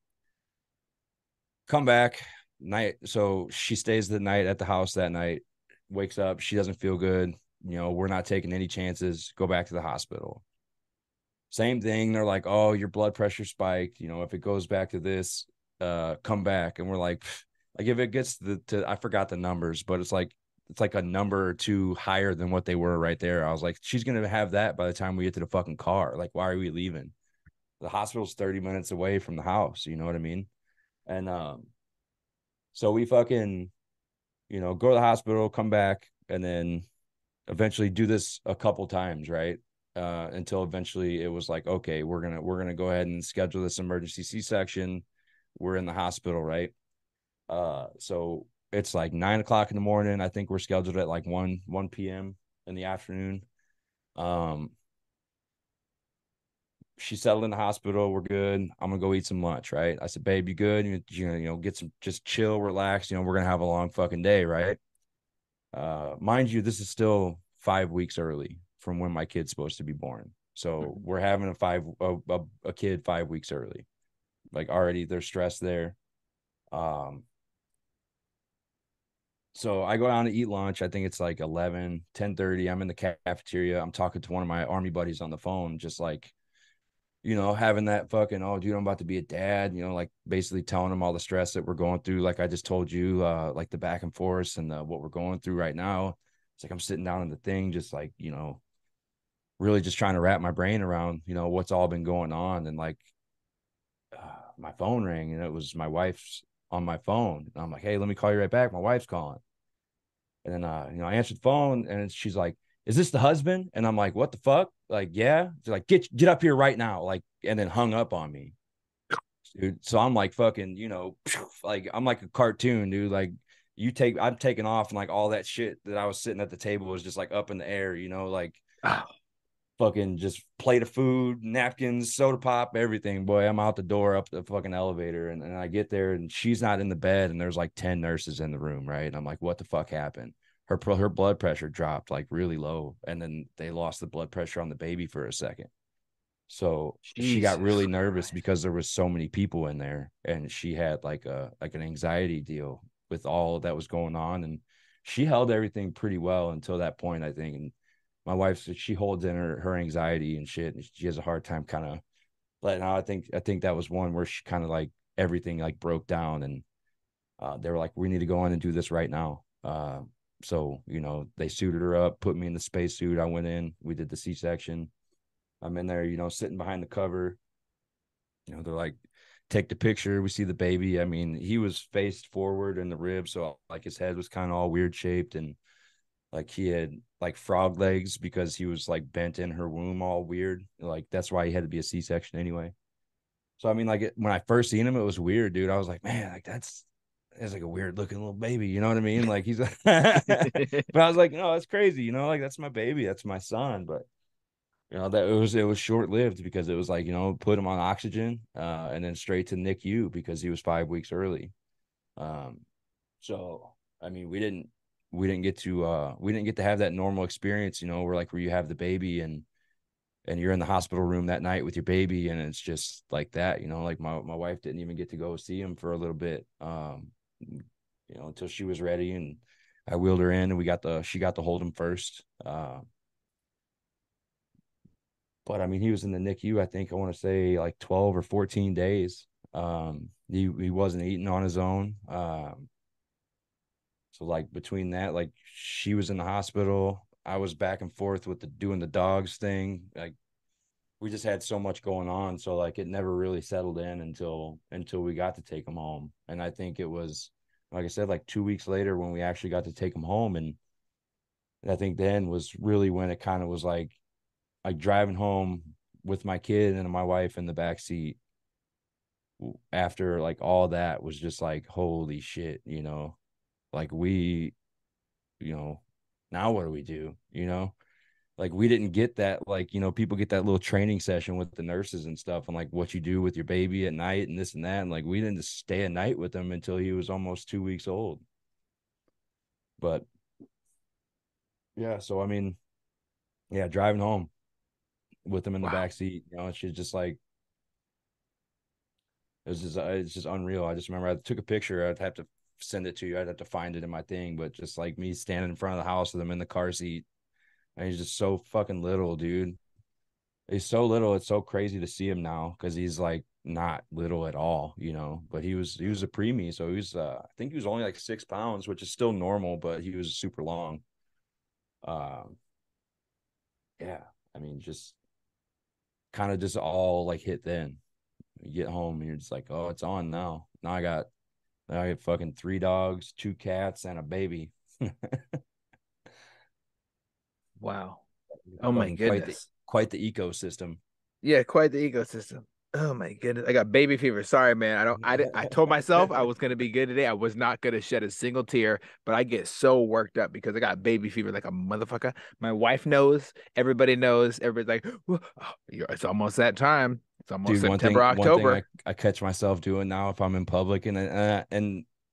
Come back night. So she stays the night at the house that night, wakes up, she doesn't feel good. We're not taking any chances. Go back to the hospital. Same thing. They're like, oh, your blood pressure spiked. If it goes back to this, come back. And we're like if it gets to I forgot the numbers, but it's like a number or two higher than what they were right there. I was like, she's gonna have that by the time we get to the fucking car. Like, why are we leaving? The hospital's 30 minutes away from the house. You know what I mean? And so we fucking, go to the hospital, come back, and then eventually do this a couple times, right? Until eventually it was like, okay, we're gonna go ahead and schedule this emergency C-section. We're in the hospital, right? So it's like 9 o'clock in the morning. I think we're scheduled at like 1 p.m. in the afternoon. Um, she settled in the hospital. We're good. I'm gonna go eat some lunch, right? I said, babe, you good? Get some, just chill, relax. We're gonna have a long fucking day, right? Mind you, this is still 5 weeks early from when my kid's supposed to be born. So we're having a kid 5 weeks early. Like already there's stress there. So I go down to eat lunch. I think it's like 10:30. I'm in the cafeteria. I'm talking to one of my army buddies on the phone, just like, having that fucking, oh, dude, I'm about to be a dad, like basically telling him all the stress that we're going through. Like I just told you, like the back and forth and what we're going through right now. It's like I'm sitting down in the thing, just like, really just trying to wrap my brain around, what's all been going on. And like my phone rang and it was my wife's on my phone. And I'm like, hey, let me call you right back. My wife's calling. And then, I answered the phone and she's like, is this the husband? And I'm like, what the fuck? Like, yeah. She's like, get up here right now. Like, and then hung up on me, dude. So I'm like, fucking, like, I'm like a cartoon, dude. Like, I'm taking off and like all that shit that I was sitting at the table was just like up in the air, like,
Oh,
fucking just plate of food, napkins, soda pop, everything. Boy, I'm out the door up the fucking elevator. And I get there and she's not in the bed and there's like 10 nurses in the room, right? And I'm like, what the fuck happened? Her blood pressure dropped like really low. And then they lost the blood pressure on the baby for a second. So she got
Jesus
really nervous
Christ.
because there was so many people in there and she had like an anxiety deal with all that was going on. And she held everything pretty well until that point, I think. And my wife, she holds in her anxiety and shit, and she has a hard time kind of letting out. I think that was one where she kind of like everything like broke down, and they were like, we need to go in and do this right now. So they suited her up, put me in the space suit. I went in, we did the C-section. I'm in there, sitting behind the cover. They're like, take the picture. We see the baby. I mean, he was faced forward in the rib, so like his head was kind of all weird shaped, and like he had like frog legs because he was like bent in her womb all weird. Like that's why he had to be a C-section anyway. So I mean, like when I first seen him, it was weird, dude. I was like, man, like that's like a weird looking little baby. You know what I mean? Like he's but I was like, no, that's crazy, like that's my baby, that's my son. But that it was short lived because it was like, put him on oxygen, and then straight to NICU because he was 5 weeks early. Um, so I mean, we didn't get to have that normal experience, where you have the baby and you're in the hospital room that night with your baby and it's just like that, like my wife didn't even get to go see him for a little bit, until she was ready, and I wheeled her in and she got to hold him first. But I mean, he was in the NICU, I think I want to say like 12 or 14 days. He wasn't eating on his own. So like between that, like she was in the hospital, I was back and forth with doing the dogs thing. Like we just had so much going on. So like it never really settled in until we got to take him home. And I think it was, like I said, like 2 weeks later when we actually got to take him home. And I think then was really when it kind of was like driving home with my kid and my wife in the back seat after like all that was just like, holy shit, like we, you know, now what do we do? Like we didn't get that, like, people get that little training session with the nurses and stuff and like what you do with your baby at night and this and that. And like we didn't just stay a night with him until he was almost 2 weeks old. But yeah, so I mean, yeah, driving home with him in the
Wow.
back seat, it's just like it's just unreal. I just remember I took a picture. I'd have to send it to you. I'd have to find it in my thing, but just like me standing in front of the house with him in the car seat, and he's just so fucking little, dude. He's so little. It's so crazy to see him now because he's like not little at all, But he was a preemie, so he was I think he was only like 6 pounds, which is still normal, but he was super long. Um, yeah, I mean, just kind of just all like hit then. You get home and you're just like, oh, it's on now. Now I got fucking 3 dogs, 2 cats, and a baby.
Wow. Oh my
Fucking
goodness.
quite the ecosystem.
Yeah, quite the ecosystem. Oh my goodness. I got baby fever. Sorry, man. I told myself I was gonna be good today. I was not gonna shed a single tear, but I get so worked up because I got baby fever like a motherfucker. My wife knows, everybody knows, everybody's like, "Oh, it's almost that time. It's almost
Dude,
September,
one thing
October."
I catch myself doing now if I'm in public and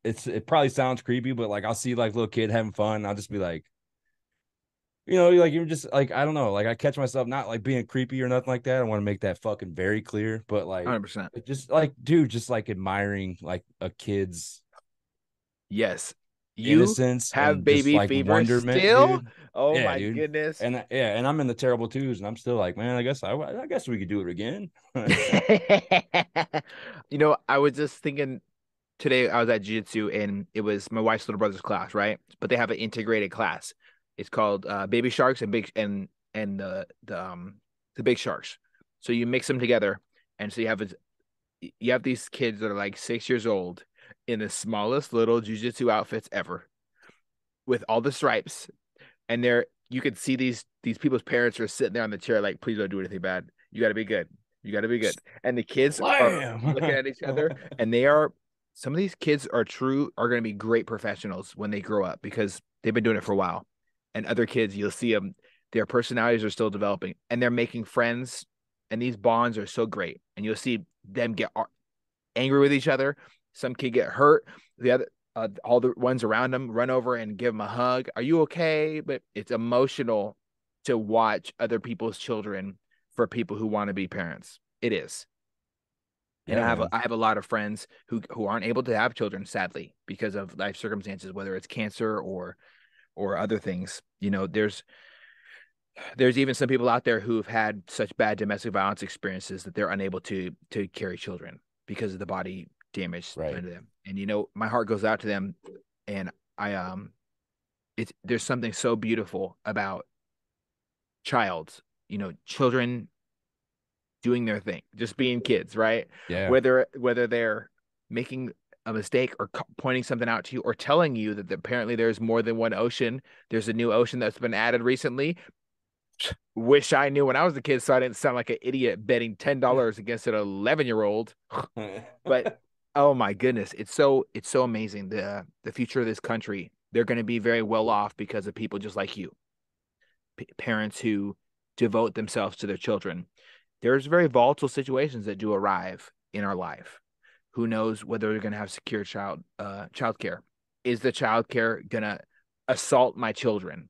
it probably sounds creepy, but like I'll see like little kid having fun, and I'll just be like, like you're just like, I don't know, like I catch myself not like being creepy or nothing like that. I want to make that fucking very clear, but like
100%.
just like, dude, just like admiring like a kid's
Yes. You
innocence
have
and just
baby
like
fever
wonderment,
still?
dude.
Oh
Yeah,
my
dude.
goodness.
And yeah, and I'm in the terrible twos, and I'm still like, man, I guess we could do it again.
I was just thinking today I was at jiu-jitsu and it was my wife's little brother's class, right? But they have an integrated class. It's called baby sharks and big and the big sharks. So you mix them together and so you have these kids that are like 6 years old in the smallest little jiu-jitsu outfits ever with all the stripes and you could see these people's parents are sitting there on the chair like, please don't do anything bad. You got to be good. You got to be good. And the kids are looking
Slam.
at each other, and they are some of these kids are going to be great professionals when they grow up because they've been doing it for a while. And other kids, you'll see them, their personalities are still developing, and they're making friends, and these bonds are so great. And you'll see them get angry with each other. Some kid get hurt. The other, all the ones around them run over and give them a hug. Are you okay? But it's emotional to watch other people's children for people who want to be parents. It is. And
Yeah, man.
I have a lot of friends who aren't able to have children, sadly, because of life circumstances, whether it's cancer or other things. There's even some people out there who've had such bad domestic violence experiences that they're unable to carry children because of the body damage
Right.
done to them. And my heart goes out to them. And I there's something so beautiful about children doing their thing, just being kids, right?
Yeah.
Whether they're making a mistake or pointing something out to you or telling you that apparently there's more than one ocean. There's a new ocean that's been added recently. Wish I knew when I was a kid so I didn't sound like an idiot betting $10 against an 11-year-old. But oh my goodness, it's so amazing. The future of this country, they're going to be very well off because of people just like you, parents who devote themselves to their children. There's very volatile situations that do arrive in our life. Who knows whether they're going to have secure child care? Is the child care going to assault my children?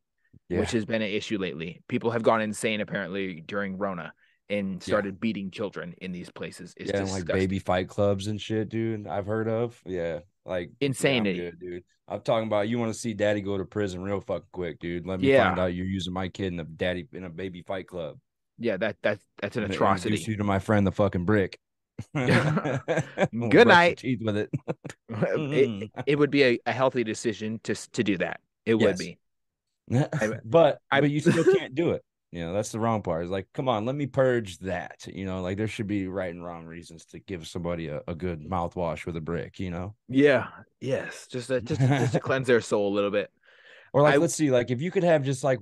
Which
Yeah.
has been an issue lately. People have gone insane apparently during Rona and
Yeah.
started beating children in these places. It's
Yeah, and like baby
disgusting.
fight clubs and shit, dude. I've heard of. Yeah. Like, yeah, I'm
Insanity.
good, dude. I'm talking about you want to see daddy go to prison real fucking quick, dude. Let me find
Yeah.
out you're using my kid in a baby fight club.
Yeah, that's an
I'm gonna introduce
atrocity.
you to my friend the fucking brick. We'll
Good
brush your
night.
teeth with it.
It it would be a healthy decision to do that. It would
Yes.
be. I I
But you still can't do it. That's the wrong part. It's like, come on, let me purge that. Like there should be right and wrong reasons to give somebody a good mouthwash with a brick.
yeah, yes, just to cleanse their soul a little bit.
Or like,
I
let's see, like if you could have just like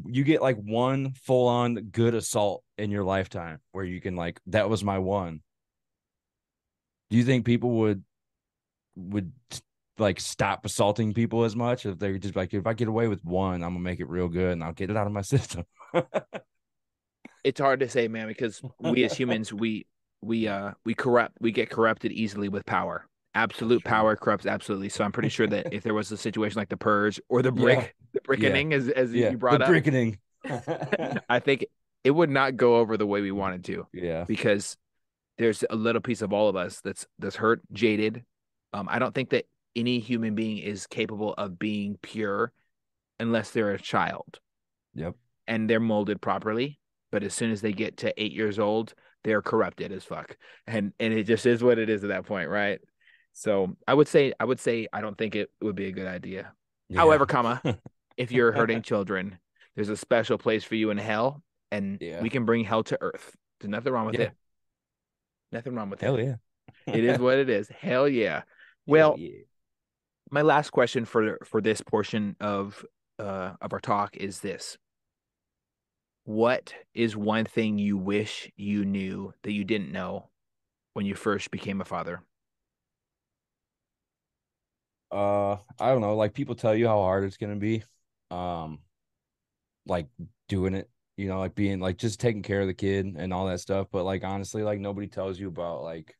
you get like one full on good assault in your lifetime where you can like, that was my one. Do you think people would like stop assaulting people as much if they're just like, if I get away with one, I'm gonna make it real good and I'll get it out of my system?
It's hard to say, man, because we as humans we get corrupted easily with power.
That's
Absolute
true.
power corrupts absolutely. So I'm pretty sure that if there was a situation like the purge or
Yeah.
the
Yeah.
brickening as
Yeah.
you
The
brought up,
bricketing.
I think it would not go over the way we wanted to
Yeah.
because there's a little piece of all of us that's hurt, jaded. I don't think that any human being is capable of being pure unless they're a child
Yep.
and they're molded properly. But as soon as they get to 8 years old, they're corrupted as fuck. And it just is what it is at that point, right? So I would say I don't think it would be a good idea.
Yeah.
However, if you're hurting children, there's a special place for you in hell, and
Yeah.
we can bring hell to earth. There's nothing wrong with
Yeah.
it. Nothing wrong with it.
Hell yeah.
It is what it is. Hell yeah.
Hell
Well,
yeah.
my last question for this portion of our talk is this. What is one thing you wish you knew that you didn't know when you first became a father?
I don't know. Like people tell you how hard it's gonna be. Um, like doing it, like being like just taking care of the kid and all that stuff. But like honestly, like nobody tells you about like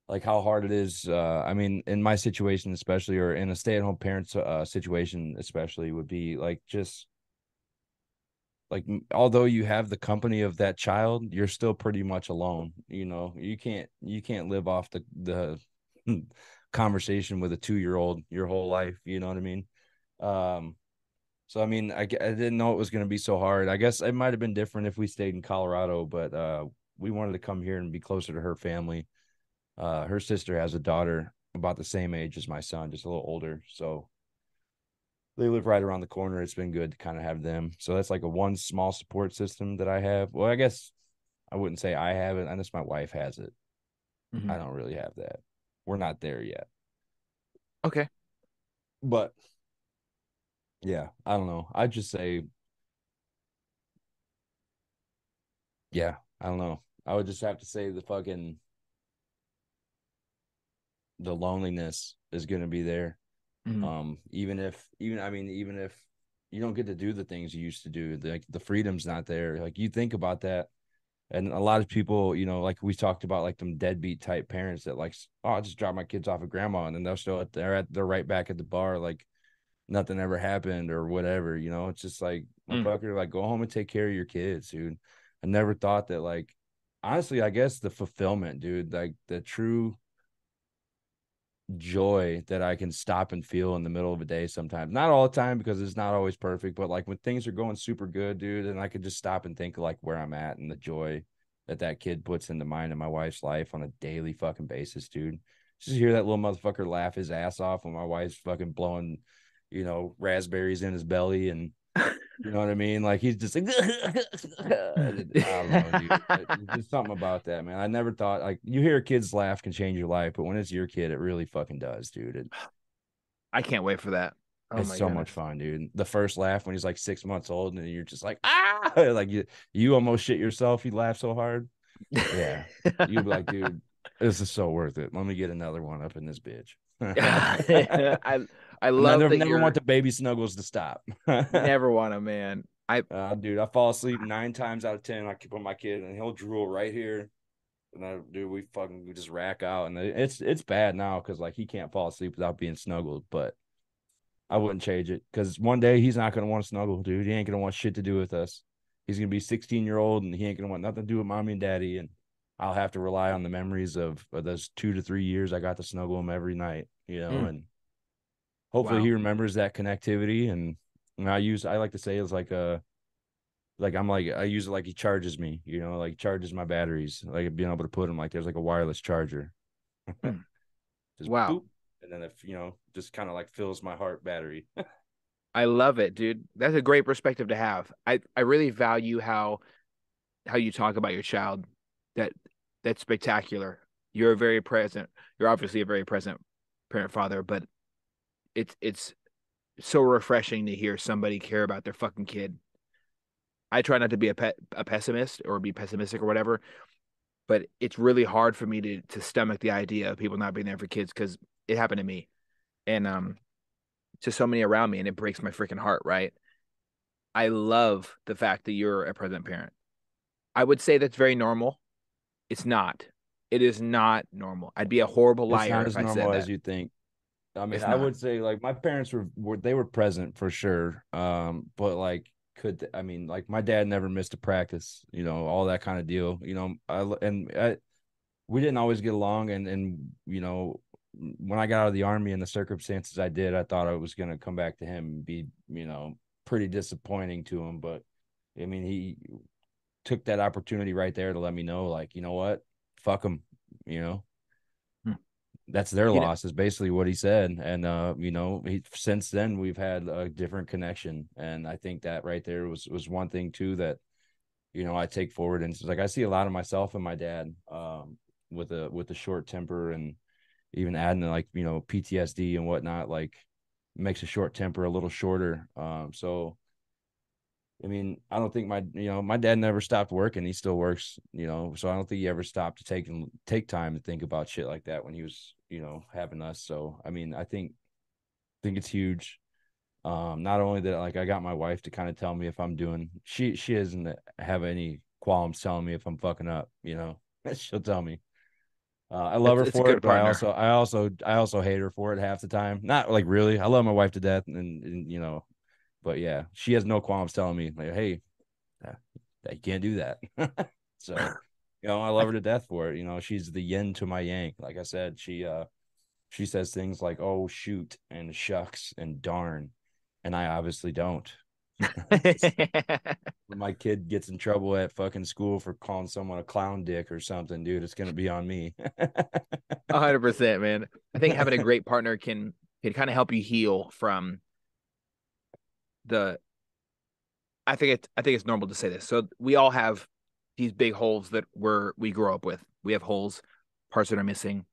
like how hard it is. I mean, in my situation, especially, or in a stay-at-home parent's situation, especially, would be like just like although you have the company of that child, you're still pretty much alone. You can't live off the conversation with a 2-year-old your whole life. You know what I mean? Um, so I mean, I didn't know it was going to be so hard. I guess it might have been different if we stayed in Colorado, but we wanted to come here and be closer to her family. Her sister has a daughter about the same age as my son, just a little older. So they live right around the corner. It's been good to kind of have them. So that's like a one small support system that I have. Well, I guess I wouldn't say I have it. I guess my wife has it.
Mhm.
I don't really have that. We're not there yet.
Okay.
But yeah, I don't know. I'd just say, yeah, I don't know. I would just have to say the loneliness is going to be there.
Mhm.
Even if you don't get to do the things you used to do, like the freedom's not there. Like you think about that. And a lot of people, like we talked about, like them deadbeat type parents that like, oh, I'll just drop my kids off at grandma, and then they're right back at the bar, like nothing ever happened or whatever. It's just like,
Mm.
motherfucker, like go home and take care of your kids, dude. I never thought that, like, honestly, I guess the fulfillment, dude, like the true joy that I can stop and feel in the middle of a day sometimes. Not all the time because it's not always perfect, but like when things are going super good, dude, and I could just stop and think of like where I'm at and the joy that kid puts into mine and my wife's life on a daily fucking basis, dude. Just hear that little motherfucker laugh his ass off when my wife's fucking blowing, raspberries in his belly, and you know what I mean? Like he's just like, I don't know, dude. There's something about that, man. I never thought, like, you hear kids laugh can change your life, but when it's your kid, it really fucking does, dude.
I can't wait for that. Oh
It's
my
so much
goodness.
fun, dude. The first laugh when he's like 6 months old, and you're just like, ah, like you almost shit yourself. You laugh so hard. Yeah, you'd be like, dude, this is so worth it. Let me get another one up in this bitch.
I I
And I
love
never,
that
never want
you're
the baby snuggles to stop.
never want a man.
Dude, I fall asleep 9 times out of 10. I keep on my kid, and he'll drool right here. And dude, we just rack out, and it's bad now because like he can't fall asleep without being snuggled. But I wouldn't change it because one day he's not gonna want to snuggle, dude. He ain't gonna want shit to do with us. He's gonna be 16-year-old, and he ain't gonna want nothing to do with mommy and daddy. And I'll have to rely on the memories of those 2 to 3 years I got to snuggle him every night,
Mm,
and hopefully he
wow.
remembers that connectivity. And I like to say it's like a like I'm like I use it like he charges me, like charges my batteries, like being able to put them like there's like a wireless charger,
Mm,
just
wow.
boop, and then if just kind of like fills my heart battery.
I love it, dude. That's a great perspective to have. I really value how you talk about your child. That that's spectacular. You're very present. You're obviously a very present parent father, but it's so refreshing to hear somebody care about their fucking kid. I try not to be a pessimist or be pessimistic or whatever, but it's really hard for me to stomach the idea of people not being there for kids because it happened to me and to so many around me, and it breaks my freaking heart. Right? I love the fact that you're a present parent. I would say that's very normal. It's not. It is not normal. I'd be a horrible
It's
liar
not
if
as
I
normal
said
as
that.
you think. I mean,
It's
I
not.
would say like my parents were present for sure. But like I mean, like my dad never missed a practice, all that kind of deal. We didn't always get along, and when I got out of the army and the circumstances I did, I thought I was gonna come back to him and be, pretty disappointing to him. But I mean, he took that opportunity right there to let me know, like, you know what, fuck him, you know
Hmm.
that's their
You know,
loss is basically what he said. And since then we've had a different connection, and I think that right there was one thing too that I take forward. And it's like I see a lot of myself in my dad, with a short temper, and even adding like PTSD and whatnot, like makes a short temper a little shorter. So I mean, I don't think my dad never stopped working. He still works, so I don't think he ever stopped to take time to think about shit like that when he was, having us. So, I mean, I think it's huge. Not only that, like I got my wife to kind of tell me if I'm doing, she doesn't have any qualms telling me if I'm fucking up, she'll tell me. I love her
It's a
for
good
it, but
partner.
I also hate her for it half the time. Not like really. I love my wife to death, and but yeah, she has no qualms telling me like, hey, uh, you can't do that. So, I love her to death for it. She's the yin to my yang. Like I said, she says things like, "Oh shoot," and "shucks," and "darn," and I obviously don't. When my kid gets in trouble at fucking school for calling someone a clown dick or something, dude, it's gonna be on me.
100%, man. I think having a great partner can kind of help you heal from the. I think it's normal to say this. So we all have these big holes that we grow up with. We have holes, parts that are missing.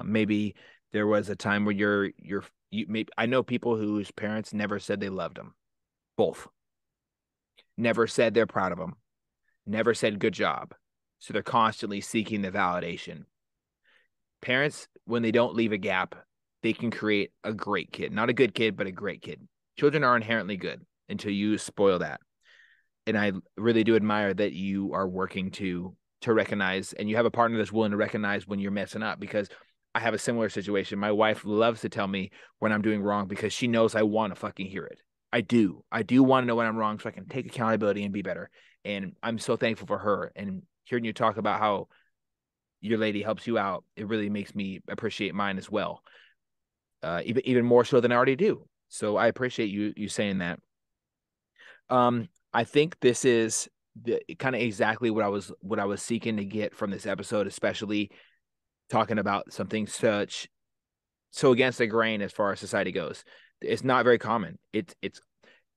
Maybe there was a time where you maybe I know people whose parents never said they loved them. Both never said they're proud of them. Never said good job. So they're constantly seeking the validation. Parents, when they don't leave a gap, they can create a great kid. Not a good kid, but a great kid. Children are inherently good until you spoil that. And I really do admire that you are working to recognize, and you have a partner that's willing to recognize when you're messing up, because I have a similar situation. My wife loves to tell me when I'm doing wrong because she knows I want to fucking hear it. I do want to know when I'm wrong so I can take accountability and be better. And I'm so thankful for her. And hearing you talk about how your lady helps you out, it really makes me appreciate mine as well. Even more so than I already do. So I appreciate you saying that. I think this is the kind of exactly what I was seeking to get from this episode, especially talking about something so against the grain as far as society goes. It's not very common. It's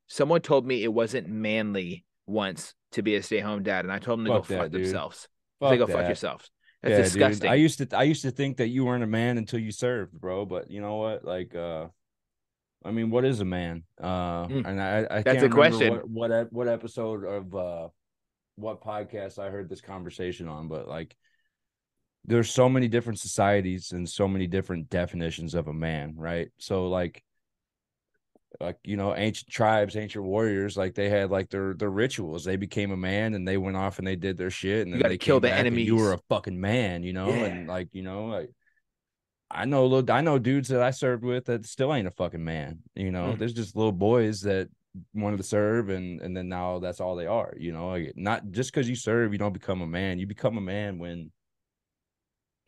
someone told me it wasn't manly once to be a stay-home dad, and I told them to go
Fuck
fuck
that, dude.
themselves. I say
Fuck
go fuck
that.
yourselves. That's
Yeah, dude. I
disgusting.
used to I used to think that you weren't a man until you served, bro. But you know what? Like, I mean, what is a man?
Mm,
And I
that's
can't
a
remember
question.
what episode of what podcast I heard this conversation on, but like, there's so many different societies and so many different definitions of a man, right? So like ancient tribes, ancient warriors, like they had like their rituals. They became a man and they went off and they did their shit, and
You
then
got to
they
kill
came
the
back and you were
enemies.
a fucking man,
Yeah.
and like like, I know dudes that I served with that still ain't a fucking man.
Mm.
There's just little boys that wanted to serve, and then now that's all they are. Like, not just because you serve, you don't become a man. You become a man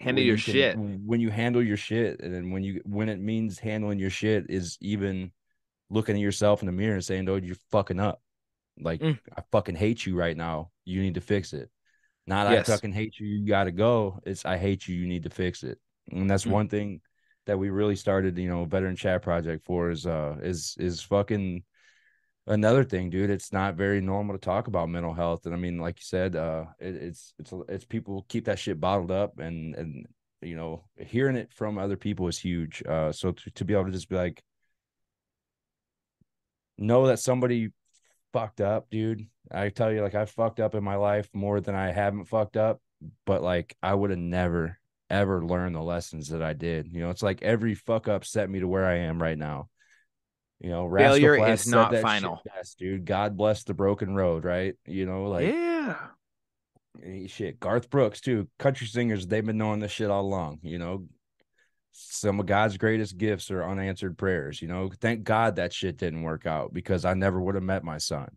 Handle your
you can
shit.
when you handle your shit, and then when it means handling your shit is even looking at yourself in the mirror and saying, "Oh, you're fucking up. Like,
Mm.
I fucking hate you right now. You need to fix it." Not I
Yes.
fucking hate you. You got to go. It's I hate you. You need to fix it. And that's
Mm.
one thing that we really started, Veteran Chat Project for is fucking another thing, dude. It's not very normal to talk about mental health, and I mean, like you said, it's people keep that shit bottled up, and hearing it from other people is huge. So to be able to just be like, know that somebody fucked up, dude. I tell you, like, I fucked up in my life more than I haven't fucked up, but like I would have never ever learned the lessons that I did. It's like every fuck up set me to where I am right now. Rascal
Failure
Flatts
is
said
not
that shit
final.
best, dude. God bless the broken road, right? Like,
Yeah.
shit. Garth Brooks too. Country singers, they've been knowing this shit all along. Some of God's greatest gifts are unanswered prayers. Thank God that shit didn't work out because I never would have met my son.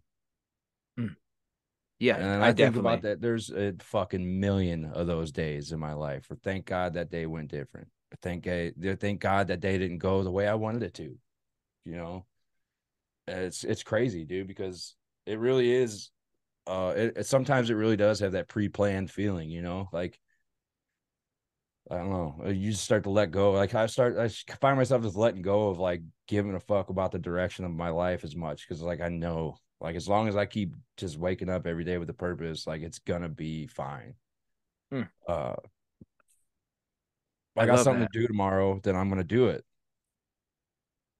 Mm. Yeah,
And
I
I think about
definitely.
that. There's a fucking million of those days in my life. Or thank God that day went different. Thank God that day didn't go the way I wanted it to. You know, it's crazy, dude, because it really is. Sometimes it really does have that pre-planned feeling. Like, I don't know. You just start to let go. Like, I find myself just letting go of like giving a fuck about the direction of my life as much because like I know, like, as long as I keep just waking up every day with a purpose, like it's gonna be fine.
Mm.
Uh, if
I
I got
love
something
that.
to do tomorrow, then I'm gonna do it.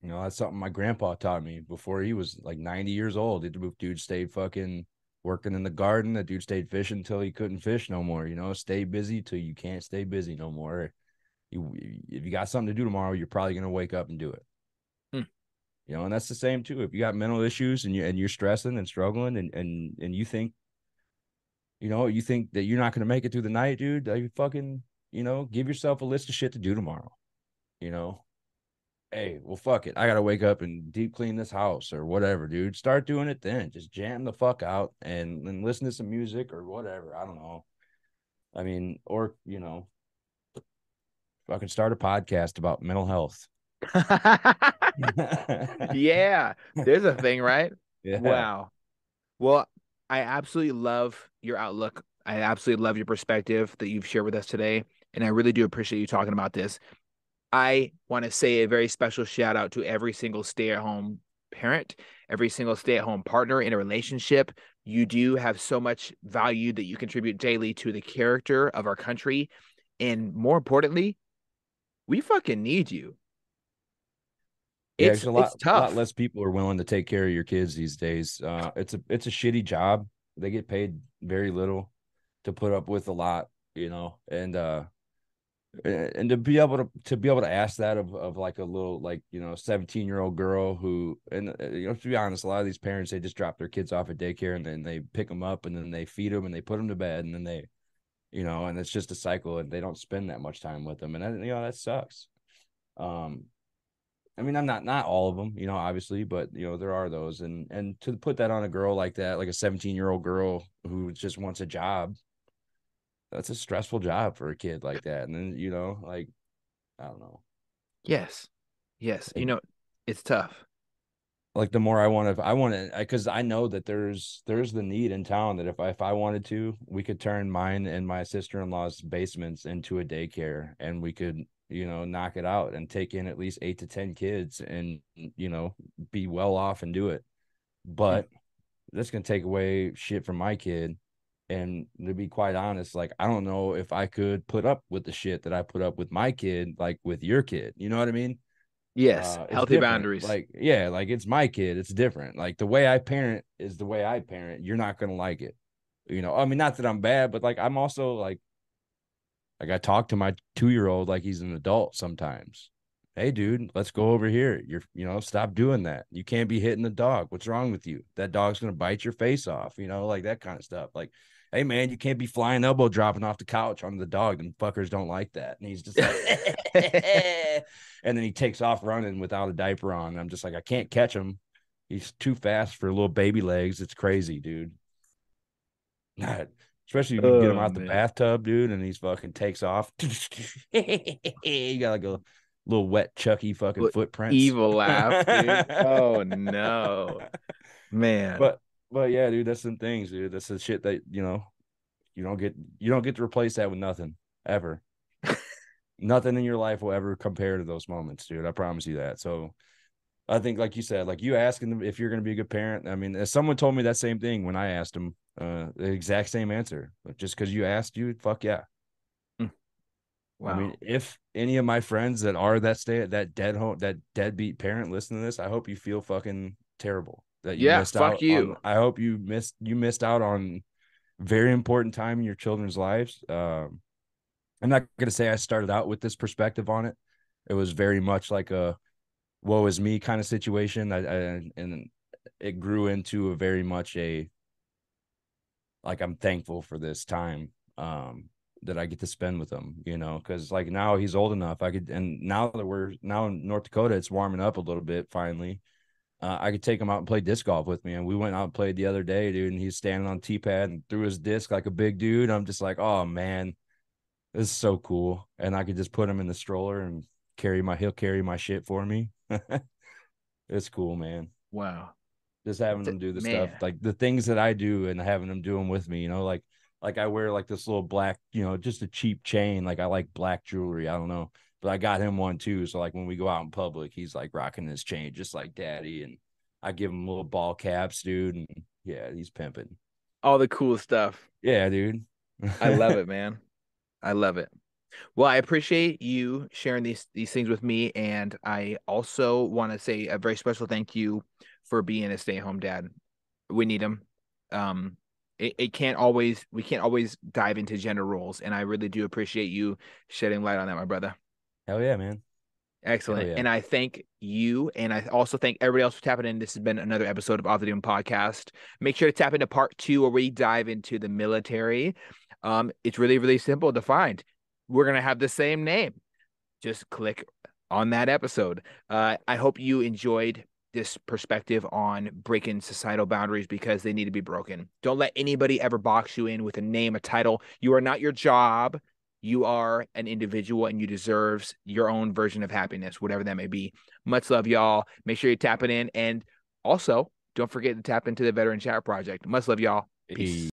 That's something my grandpa taught me before he was like 90 years old. The dude stayed fucking working in the garden. The dude stayed fishing until he couldn't fish no more. Stay busy till you can't stay busy no more. If you got something to do tomorrow, you're probably gonna wake up and do it.
Mm.
And that's the same too. If you got mental issues and you're stressing and struggling and you think that you're not gonna make it through the night, dude, you fucking give yourself a list of shit to do tomorrow. You know, hey, well, fuck it. I got to wake up and deep clean this house or whatever, dude. Start doing it then. Just jam the fuck out and listen to some music or whatever. I don't know. I mean, or, fucking start a podcast about mental health.
Yeah, there's a thing, right?
Yeah.
Wow. Well, I absolutely love your outlook. I absolutely love your perspective that you've shared with us today. And I really do appreciate you talking about this. I want to say a very special shout out to every single stay-at-home parent, every single stay-at-home partner in a relationship. You do have so much value that you contribute daily to the character of our country. And more importantly, we fucking need you.
Yeah,
It's
there's a
it's
lot
tough.
less people are willing to take care of your kids these days. It's a shitty job. They get paid very little to put up with a lot, and to be able to ask that of like a little, like, 17-year-old girl who, and to be honest, a lot of these parents, they just drop their kids off at daycare and then they pick them up and then they feed them and they put them to bed and then they, and it's just a cycle and they don't spend that much time with them, and that sucks. um I mean, I'm not all of them, obviously, but there are those, and to put that on a girl like that, like a 17-year-old girl who just wants a job, that's a stressful job for a kid like that. And then, like, I don't know.
Yes. Yes.
Like,
It's tough.
the more I want to, because I know that there's the need in town that if I wanted to, we could turn mine and my sister-in-law's basements into a daycare, and we could, knock it out and take in at least 8 to 10 kids and, be well off and do it.
Mm.
But that's gonna take away shit from my kid. And to be quite honest, like, I don't know if I could put up with the shit that I put up with my kid, like with your kid. You know what I mean?
Yes.
It's
Healthy
different.
boundaries.
Like, yeah, like it's my kid. It's different. Like the way I parent is the way I parent. You're not gonna like it. I mean, not that I'm bad, but like I'm also like I talk to my 2-year-old like he's an adult sometimes. Hey, dude, let's go over here. Stop doing that. You can't be hitting the dog. What's wrong with you? That dog's gonna bite your face off. Like that kind of stuff. Like, hey, man, you can't be flying elbow dropping off the couch on the dog. Them fuckers don't like that. And he's just like, and then he takes off running without a diaper on. I'm just like, I can't catch him. He's too fast for little baby legs. It's crazy, dude. Especially if you get him
Oh
out the
man.
bathtub, dude, and he's fucking takes off. You got like a little wet Chucky fucking
What
footprints.
evil laugh, dude.
but
Oh no. Man.
but yeah, dude, that's some things, dude. That's the shit that you don't get to replace that with nothing ever. Nothing in your life will ever compare to those moments, dude. I promise you that. So I think, like you said, like you asking them if you're going to be a good parent. I mean, someone told me that same thing when I asked them, the exact same answer. But just because you asked, you, fuck yeah.
Mm.
I mean,
Wow.
if any of my friends that are that deadbeat parent listen to this, I hope you feel fucking terrible that you
Yeah,
missed
fuck
out on.
you.
I hope you missed out on very important time in your children's lives. I'm not going to say I started out with this perspective on it. It was very much like a woe is me kind of situation. And it grew into a very much a, like, I'm thankful for this time that I get to spend with him, because like now he's old enough. And now that we're now in North Dakota, it's warming up a little bit finally. I could take him out and play disc golf with me. And we went out and played the other day, dude. And he's standing on tee pad and threw his disc like a big dude. I'm just like, oh man, this is so cool. And I could just put him in the stroller and he'll carry my shit for me. It's cool, man.
Wow.
Just having them do the stuff,
Man.
like the things that I do, and having them do them with me, like I wear like this little black, just a cheap chain. Like I like black jewelry. I don't know, but I got him one too. So like when we go out in public, he's like rocking his chain just like daddy. And I give him little ball caps, dude. And yeah, he's pimping.
All the cool stuff.
Yeah, dude.
I love it, man. I love it. Well, I appreciate you sharing these things with me, and I also want to say a very special thank you for being a stay-at-home dad. We need them. It can't always we can't always dive into gender roles, and I really do appreciate you shedding light on that, my brother.
Hell yeah, man. Hell
Excellent.
yeah.
And I thank you, and I also thank everybody else for tapping in. This has been another episode of Off the Doom Podcast. Make sure to tap into part 2 where we dive into the military. It's really, really simple to find. we're going to have the same name. Just click on that episode. I hope you enjoyed this perspective on breaking societal boundaries because they need to be broken. Don't let anybody ever box you in with a name, a title. You are not your job. You are an individual and you deserve your own version of happiness, whatever that may be. Much love, y'all. Make sure you tap it in. And also, don't forget to tap into the Veteran Chat Project. Much love, y'all. Peace.